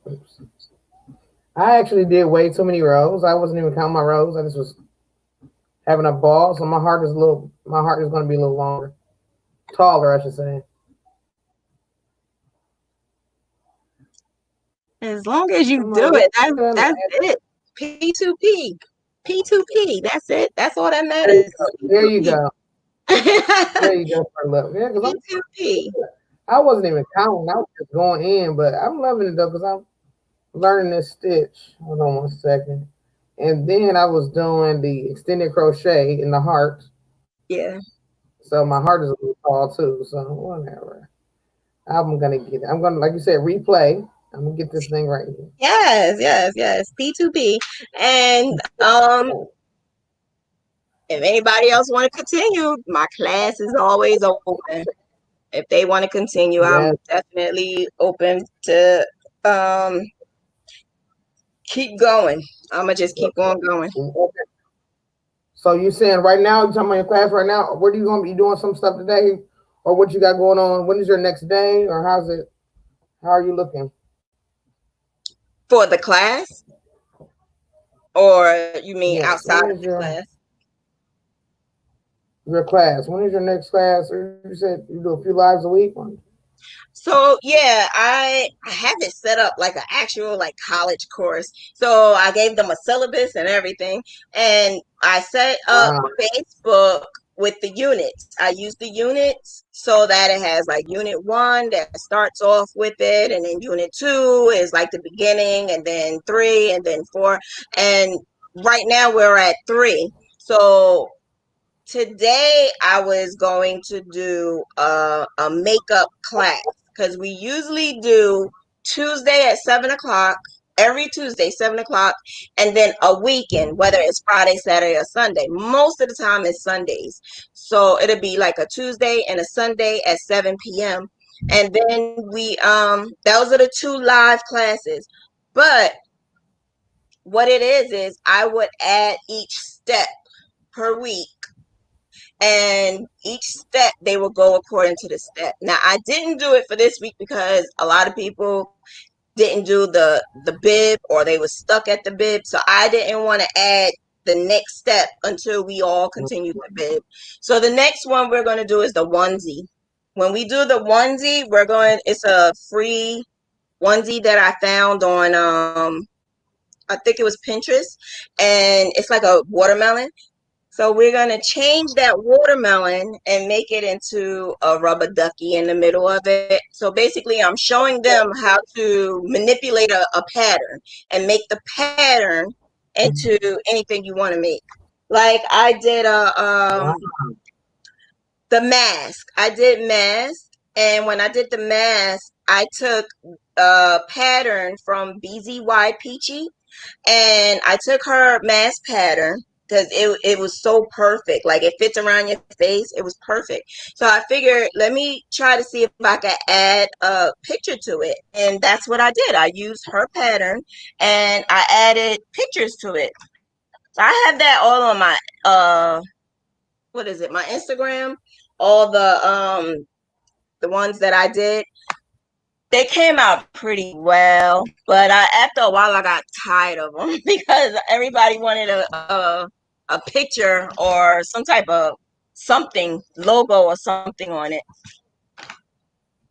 Oops. I actually did way too many rows. I wasn't even counting my rows. I just was having a ball. So my heart is going to be a little longer, taller, I should say. As long as you I'm like, do what it, you done? that's it. P2P. P2P. That's it. That's all that matters is There you P2P. go. There you go for a look. Yeah, because P2P. I wasn't even counting. I was just going in, but I'm loving it though because I'm learning this stitch. Hold on one second. And then I was doing the extended crochet in the heart. Yeah. So my heart is a little tall too. So whatever. I'm gonna get it. I'm gonna, like you said, replay. I'm gonna get this thing right here. Yes, yes, yes. P2P. And if anybody else want to continue, my class is always open. If they want to continue, I'm Yes. definitely open to um keep going. I'm gonna just keep on going. Okay. So you saying right now, you talking about your class right now? What are you gonna be doing some stuff today, or what you got going on? When is your next day, or how's it? How are you looking? For the class, or you mean Yes. outside When of is the class? your class? When is your next class? Or you said you do a few lives a week. So yeah, I have it set up like an actual like college course. So I gave them a syllabus and everything, and I set up Wow. Facebook with the units. I use the units so that it has like unit one that starts off with it, and then unit two is like the beginning, and then three, and then four, and right now we're at three. So today I was going to do a makeup class because we usually do Tuesday at 7 o'clock, every Tuesday, 7 o'clock, and then a weekend, whether it's Friday, Saturday, or Sunday. Most of the time it's Sundays. So it'll be like a Tuesday and a Sunday at 7 p.m. And then we those are the two live classes. But what it is I would add each step per week, and each step they will go according to the step. Now I didn't do it for this week because a lot of people didn't do the bib, or they were stuck at the bib, so I didn't want to add the next step until we all continue the bib. So the next one we're going to do is the onesie. When we do the onesie, it's a free onesie that I found on I think it was Pinterest, and it's like a watermelon. So we're going to change that watermelon and make it into a rubber ducky in the middle of it. So basically, I'm showing them how to manipulate a pattern and make the pattern into anything you want to make. Like I did Wow. the mask. I did mask, and when I did the mask, I took a pattern from BZY Peachy, and I took her mask pattern because it was so perfect. Like it fits around your face. It was perfect. So I figured, let me try to see if I could add a picture to it. And that's what I did. I used her pattern and I added pictures to it. So I have that all on my what is it? My Instagram. All the ones that I did, they came out pretty well, but after a while I got tired of them because everybody wanted a picture or some type of something logo or something on it.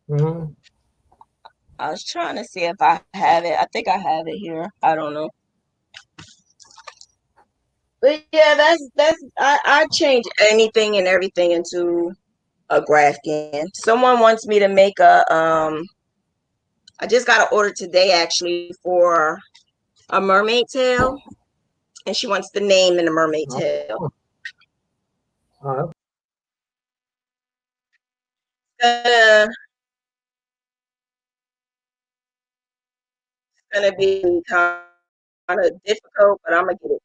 Mm-hmm. I was trying to see if I have it. I think I have it here. I don't know. But yeah, that's I change anything and everything into a graph can. Someone wants me to make a I just got an order today actually for a mermaid tail, and she wants the name in the mermaid tail. Oh, oh, Uh, gonna be kind of difficult, but I'm gonna get it.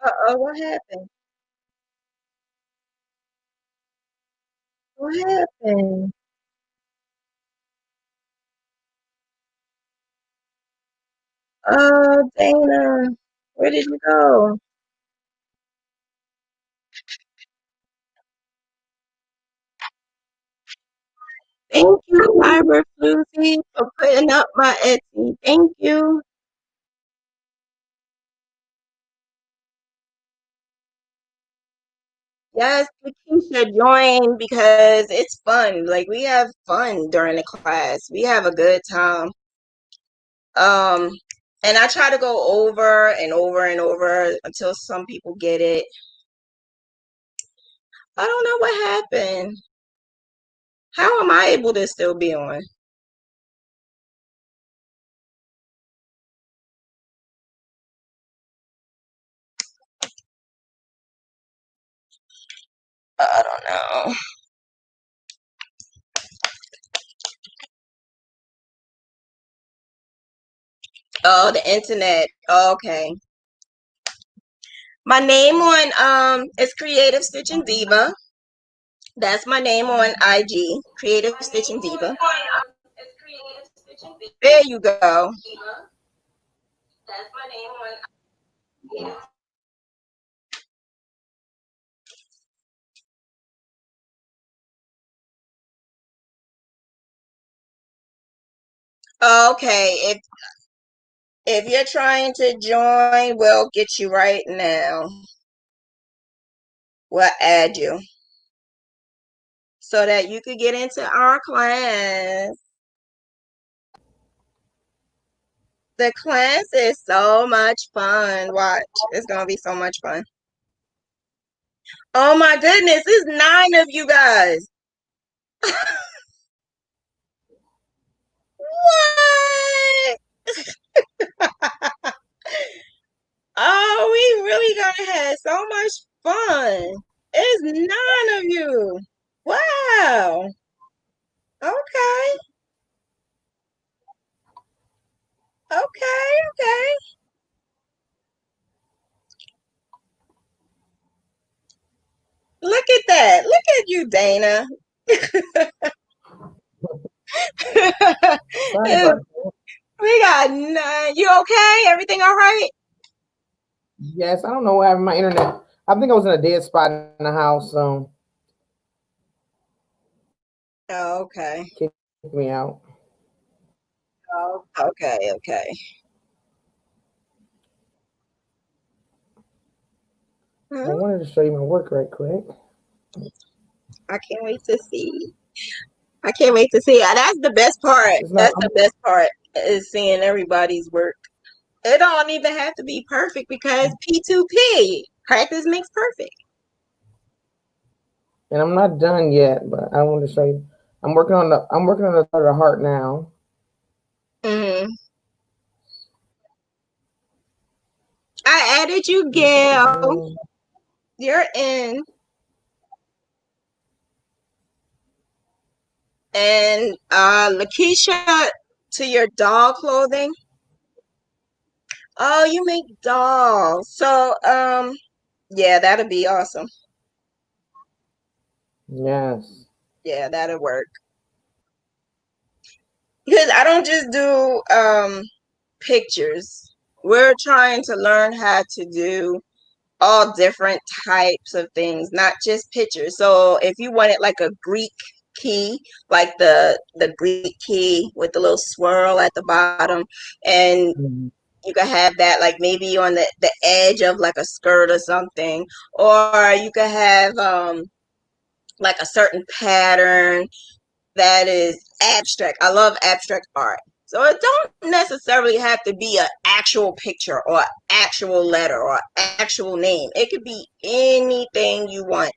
Uh-oh, what happened? What happened? Oh, Dana, where did you go? Thank you, Fiber Floozy, for putting up my Etsy. Thank you. Yes, Lakeisha, join because it's fun. Like we have fun during the class. We have a good time. Um, and I try to go over and over and over until some people get it. I don't know what happened. How am I able to still be on? I don't know. Oh, the internet. Okay. My name on is Creative Stitching Diva. That's my name on IG, Creative Stitching Diva. There you go. Okay, if you're trying to join, we'll get you right now. We'll add you so that you could get into our class. The class is so much fun. Watch, it's gonna be so much fun. Oh my goodness, it's 9 of you guys. What? Oh, we really gonna have so much fun. It's 9 of you. Wow. Okay. Okay, okay. Look at that. Look at you, Dana. Sorry about that. We got none. You okay? Everything all right? Yes, I don't know what happened to my internet. I think I was in a dead spot in the house, so Oh, okay. kicked me out. Oh, okay, okay. I Hmm? wanted to show you my work right quick. I can't wait to see. I can't wait to see. That's the best part. It's not. That's the best part is seeing everybody's work. It don't even have to be perfect because P2P, practice makes perfect. And I'm not done yet, but I wanted to show you. I'm working on the part of the heart now. Hmm. I added you, Let me put this Gail. down. You're in. And Lakeisha, to your doll clothing. Oh, you make dolls. So yeah, that'll be awesome. Yes. Yeah, that'll work. Because I don't just do pictures. We're trying to learn how to do all different types of things, not just pictures. So if you wanted like a Greek key, like the Greek key with the little swirl at the bottom, and Mhm. you could have that like maybe on the edge of like a skirt or something, or you could have like a certain pattern that is abstract. I love abstract art. So it don't necessarily have to be an actual picture or actual letter or actual name. It could be anything you want.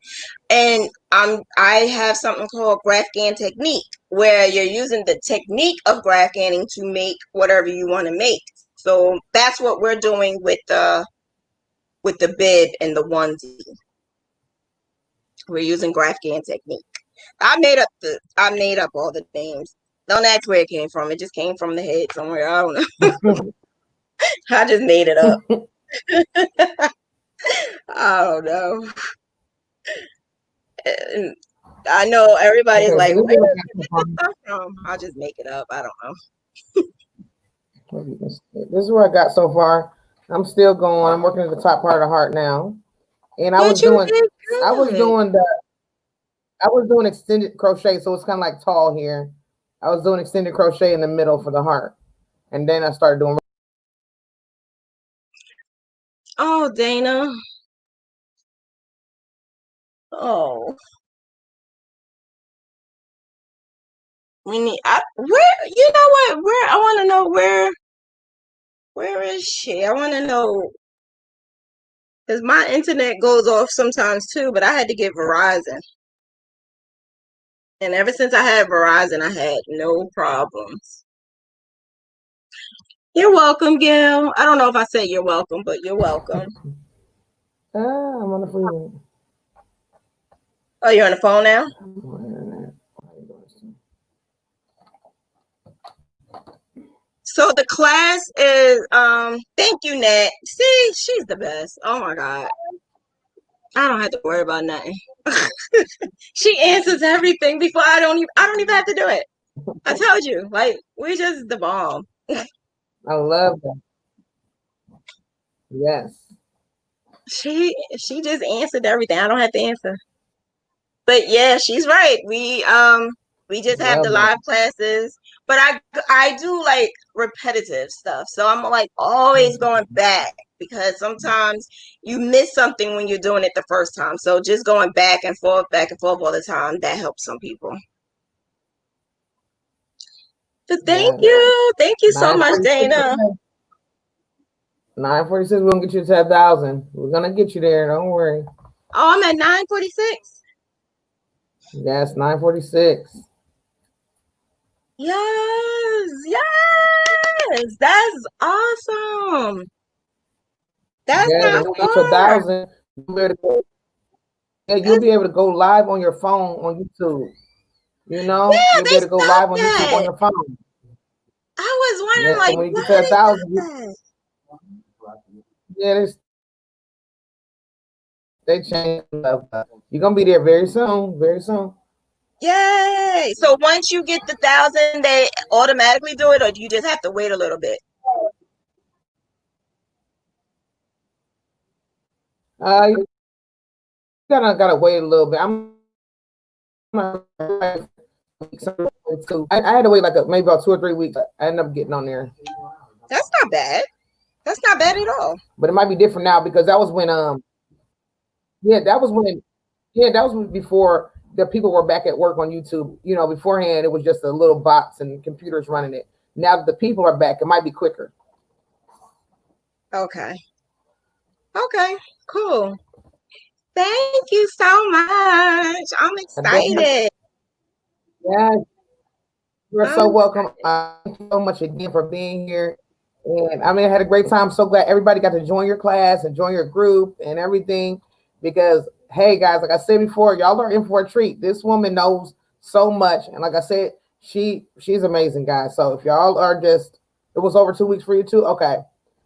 And I have something called graph GAN technique where you're using the technique of graph ganning to make whatever you want to make. So that's what we're doing with the bib and the onesie. We're using graph GAN technique. I made up all the names. Don't ask where it came from. It just came from the head somewhere. I don't know. I just made it up. I don't know. And I know everybody's Okay, so like, this is where what I did got you so get far. this stuff from? I just make it up. I don't know. This is what I got so far. I'm still going. I'm working at the top part of the heart now, and But you did I was good. doing the, I was doing extended crochet, so it's kind of like tall here. I was doing extended crochet in the middle for the heart, and then I started doing. Oh, Dana. Oh, we need. Where? You know what? Where? I want to know where. Where is she? I want to know because my internet goes off sometimes too. But I had to get Verizon, and ever since I had Verizon, I had no problems. You're welcome, Gail. I don't know if I said you're welcome, but you're welcome. I'm on the freeway. Oh, you're on the phone now? I'm on the internet. So the class is thank you, Nat. See, she's the best. Oh my God. I don't have to worry about nothing. She answers everything before I don't even have to do it. I told you, like we just the bomb. I love that. Yes. She just answered everything. I don't have to answer. But yeah, she's right. We just have the Love that. live classes, but I do like repetitive stuff. So I'm like always going back because sometimes you miss something when you're doing it the first time. So just going back and forth all the time, that helps some people. But thank Yes. you. Thank you so much, 946. Dana. 946. We're gonna get you to 10,000. We're gonna get you there. Don't worry. Oh, I'm at 946. Yes, 946. Yes, yes. That's awesome. That's Yes, and not when we get to a far. thousand, you'll be able to go, yeah, you'll That's be able to go live on your phone on YouTube. You know, yeah, you'll be they able to go stopped live on YouTube on that. your phone. I was wondering, Yeah, like, when you get to what a is thousand, that? yeah, they change stuff. You're gonna be there very soon, very soon. Yay! So once you get the 1,000, they automatically do it, or do you just have to wait a little bit? You gotta wait a little bit. I'm gonna like I had to wait like maybe about 2 or 3 weeks. I ended up getting on there, That's not bad. That's not bad at all. but it might be different now because that was when yeah, that was before the people were back at work on YouTube. You know, beforehand it was just a little bots and computers running it. Now that the people are back, it might be quicker. Okay. Okay. Cool. Thank you so much. I'm I definitely, excited. yeah, you're so I'm welcome. Thank you so much again for being here. And I mean, I had a great time. So glad everybody got to join your class and join your group and everything. Because hey, guys, like I said before, y'all are in for a treat. This woman knows so much, and like I said, she's amazing, guys. So if y'all are just, it was over 2 weeks for you too. Okay,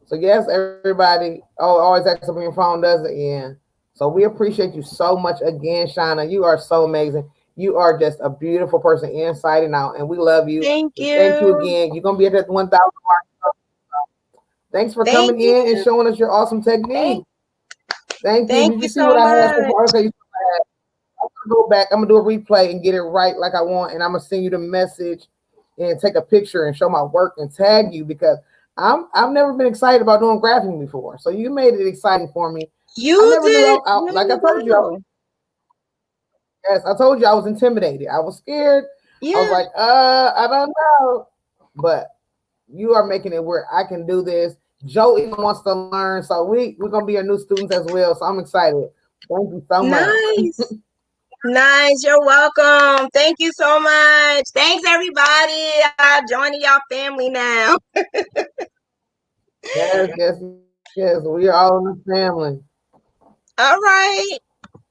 so yes, everybody. Oh, always ask up on your phone, does it? Yeah. So we appreciate you so much again, Shauna. You are so amazing. You are just a beautiful person inside and out, and we love you. thank We thank you you. again. You're gonna be at that 1,000 mark. Thanks for Thank coming you. in and showing us your awesome Thank technique. Thank you. thank Did you you see what so I had so much. far? Okay, I'm gonna go back. I'm gonna do a replay and get it right like I want, and I'm gonna send you the message and take a picture and show my work and tag you because I've never been excited about doing graphing before. So you made it exciting for me. I You never knew did like I really told you. well. Yes, I told you I was intimidated. I was scared. I was Yeah. like, I don't know. But you are making it where I can do this. Joe even wants to learn. So we're gonna be your new students as well. So I'm excited. Thank you so much. Nice. Nice. You're welcome. Thank you so much. Thanks, everybody. I'm joining y'all family now. Yes, yes, yes. We are all in the family. All right.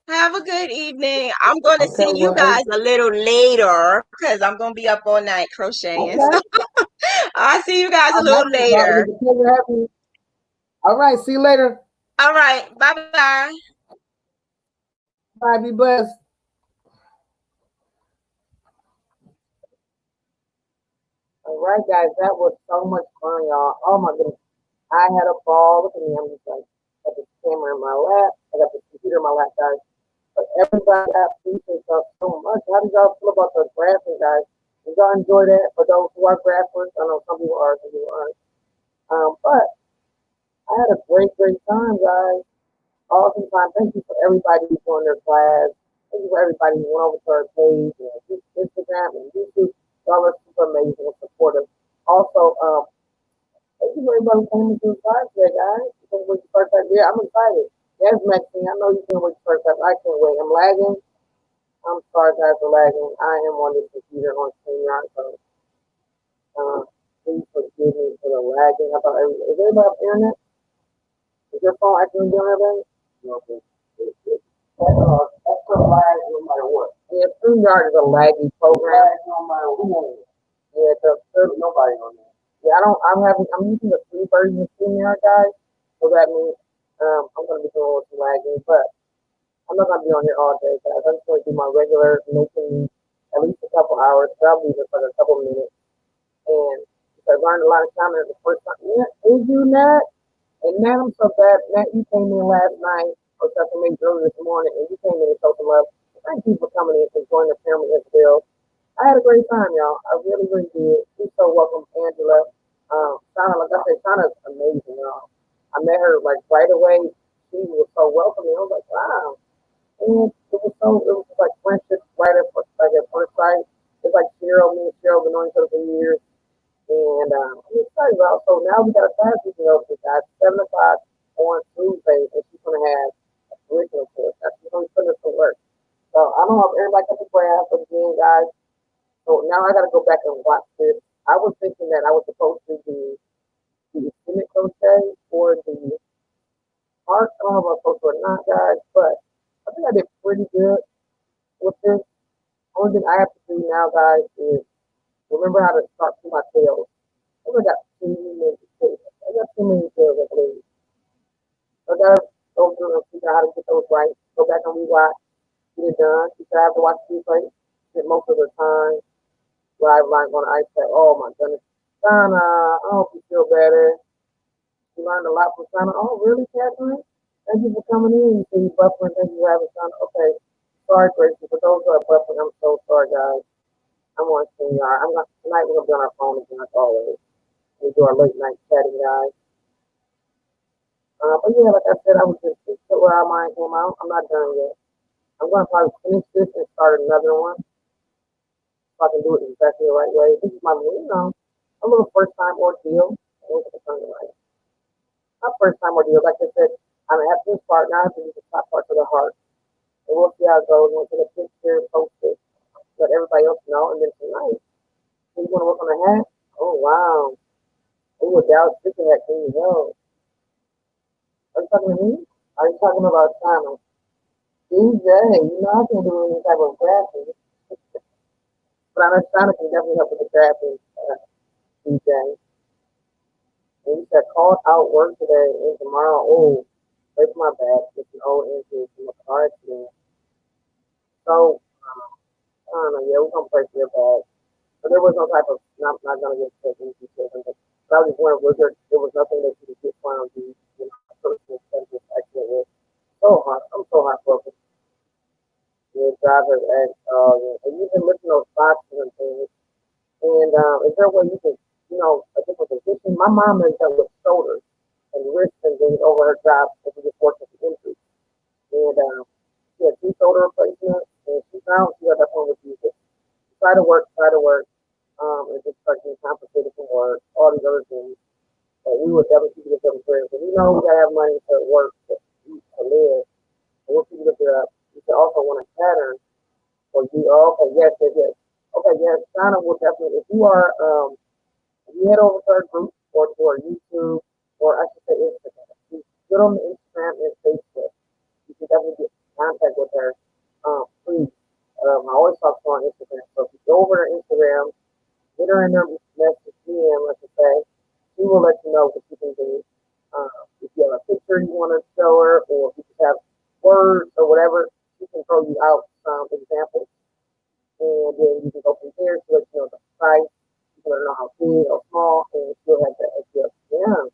Have a good evening. I'm going to Okay, see you well, guys a little later because I'm going to be up all night crocheting. okay. I'll see you guys a All right. little Well, it later. was a pleasure having you. All right. See you later. All right. Bye bye. Bye. Be blessed. All right, guys. That was so much fun, y'all. Oh my goodness. I had a ball. Look at me. I'm just like, got the camera in my lap. I got the computer in my lap, guys. But everybody, I appreciate y'all so much. How did y'all feel about the graphing, guys? Did y'all enjoy that? For those who are graphers, I know some people are, some people aren't. But I had a great time, guys. Awesome time. Thank you for everybody who joined their class. Thank you for everybody who went over to our page and Instagram and YouTube. Y'all are super amazing and supportive. Also, thank you for everybody who came into the class today, guys. You can't wait to start that. Yeah, I'm excited. Yes, Maxine, I know you can't wait to start that. I can't wait. I'm lagging. I'm sorry, guys, for lagging. I am on this computer on StreamYard, so please forgive me for the lagging. I thought is everybody have internet? Is your phone acting on everything? No, extra lag no matter what. Yeah, StreamYard is a laggy program. Lag no matter what. Yeah, there's nobody on there. Yeah, I don't. I'm using the free version of StreamYard, guys. So that means I'm gonna be doing with some lagging, but I'm not gonna be on here all day, guys. I'm just gonna do my regular, making at least a couple hours, probably just like a couple minutes, and I learned a lot of time at the first time. Yeah, is you Nat? And Nat, I'm so glad Nat, you came in last night or something maybe early this morning, and you came in and showed some love. Thank you for coming in and joining the family as well. I had a great time, y'all. I really did. She's so welcome, Angela. Shauna, like I said, Shauna's amazing, y'all. I met her like right away. She was so welcoming. I was like, wow. And it was like friendship right at first, like at first sight. It's like Cheryl, me and Cheryl been knowing each other for years. And I'm excited about. So now we got a class we can go to, guys. 7 o'clock on Tuesday, and she's gonna have a curriculum for us. She's gonna put us to work. So I don't know if everybody got the class again, guys. So now I got to go back and watch this. I was thinking that I was supposed to do the Senate crochet or the art. I don't know if I'm supposed to or not, guys, but I think I did pretty good with this. Only thing I have to do now, guys, is remember how to start to my tails. I got too many kids. I got too many kids, I believe. I gotta go through and figure out how to get those right. Go back and rewatch, get it done. You should have to watch the replay. Get most of the time. Live line on ice say, oh my goodness. Sana, I hope you feel better. You learned a lot from Sana. Oh, really, Catherine? Thank you for coming in. You see you buffering. Thank you for having Sana. Okay. Sorry, Gracie. For those who are buffering, I'm so sorry, guys. I'm on StreamYard. I'm not, tonight we're going to be on our phone again, like always. We do our late night chatting, guys. But yeah, like I said, I was just where our mind came out. I'm not done yet. I'm going to probably finish this and start another one so I can do it exactly the right way. This is my, a little first time ordeal. My first time ordeal, like I said, I'm at this part now. This is the top part of the heart. And we'll see how it goes. We'll take a picture, post it, let everybody else know. And then tonight, you want to work on the hat? Oh, wow. Oh, a Dallas Picture hat. Can you know? Are you talking to me? Are you talking about China? DJ, I can do any type of graphic. But I know China can definitely help with the graphic, DJ. And you said called out work today and tomorrow. Oh, break my back. It's an old injury from a car accident. So, I don't know. Yeah, we're going to break your back. But there was no type of, not going to get sick and details. But I was just wondering, there was nothing that you could get from the, personal sense accident with. So hard. I'm so heartbroken. The driver and and you've been lifting those boxes and things. And is there a way you can, a different position? My mom has done with shoulders and wrists and things over her job as she gets working with injuries. And she had two shoulder replacements, and she got that one with you. Try to work, and just start getting compensated for work, all these other things. But we would definitely keep it up in prayer. Because we know we gotta have money to work, to eat, to live. And we'll keep it up. You should also want a pattern or you. Oh, okay, yes, yes, yes. Okay, yes, China will definitely. If you are, if you head over to our group or to our YouTube or I should say Instagram, you get on the Instagram and Facebook. You can definitely get in contact with her. Please. I always talk to her on Instagram. So if you go over to Instagram, get her in there, message DM, let's just say. She will let you know what you can do. If you have a picture you want to show her, or if you just have words or whatever, she can throw you out some examples, and then you can go from there to let you know the price. You can let her know how big or small, and she'll have that idea. Yeah.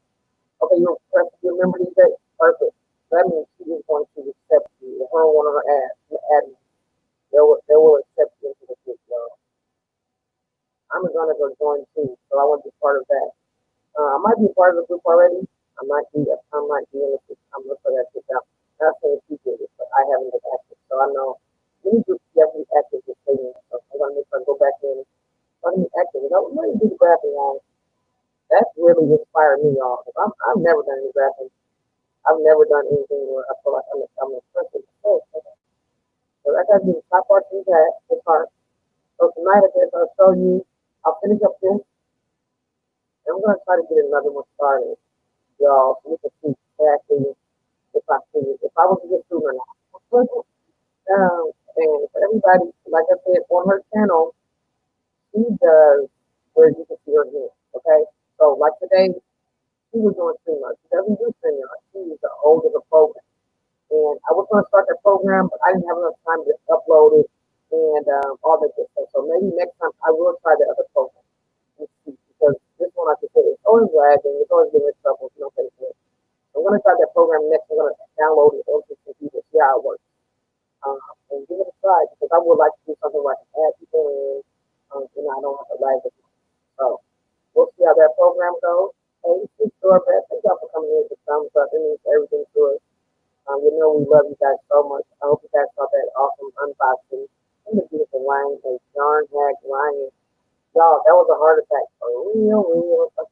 Okay, you remember these days? Perfect. That means she is going to accept you. Her one of her ads, they will accept you into the group, y'all. I'm gonna go join too, so I want to be part of that. I might be part of the group already. I might be in the. I'm looking for that shit out. Not saying she did it, but I haven't been active, so I know many groups you have to be active to stay in. So I'm gonna make sure I go back in. I'm gonna be active. Let me do the graphing on. That's really inspired me, y'all. Cause I've never done any graphing. I've never done anything where I feel like I'm expressing myself. So I gotta do the top part of that. It's hard. So tonight, I guess I'll show you. I'll finish up this, and I'm gonna try to get another one started, y'all. So we can see exactly if I see it, if I was to get through or not. And for everybody, like I said, on her channel, she does where you can see her here. Okay, so like today, she was doing StreamYard. She doesn't do StreamYard. She uses the older program. And I was going to start that program, but I didn't have enough time to upload it and all that good stuff. So maybe next time I will try the other program and see because this one, like I said, it's always lagging. It's always giving me trouble. No Facebook. I'm going to try that program next. I'm going to download it onto the computer, see how it works, and give it a try because I would like to do something where I can add people in, I don't have to lag it. So we'll see how that program goes. Hey, it's Doorbell. Thank y'all for coming in with the thumbs up. It means everything to us. We love you guys so much. I hope you guys saw that awesome unboxing and the beautiful wine and yarn hack lion. Y'all, that was a heart attack for real, real. I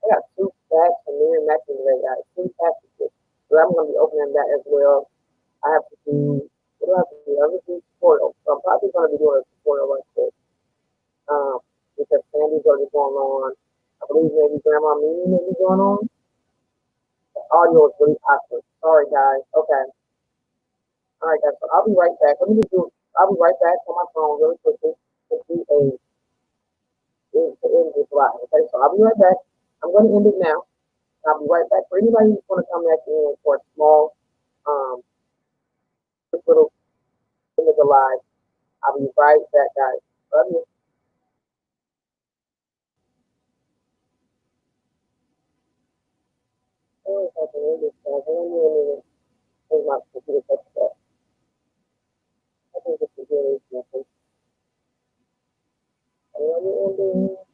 got two packs of Mary Matching today, guys. Two packages. So I'm going to be opening that as well. I have to do, what do I have to do? I have to do tutorial. So I'm probably going to be doing a tutorial like this. Because Sandy's already going on. I believe maybe Grandma Mimi may be going on. The audio is really awkward. Sorry, guys. Okay. All right, guys. So I'll be right back. I'll be right back on my phone really quickly to do a to end this live. Okay, so I'll be right back. I'm going to end it now. I'll be right back. For anybody who's going to come back in for a small, um, quick little end of the live, I'll be right back, guys. Love you. Oh, if I can end this, guys. I want you to my computer touch that. I think this is really simple. I want you to end it.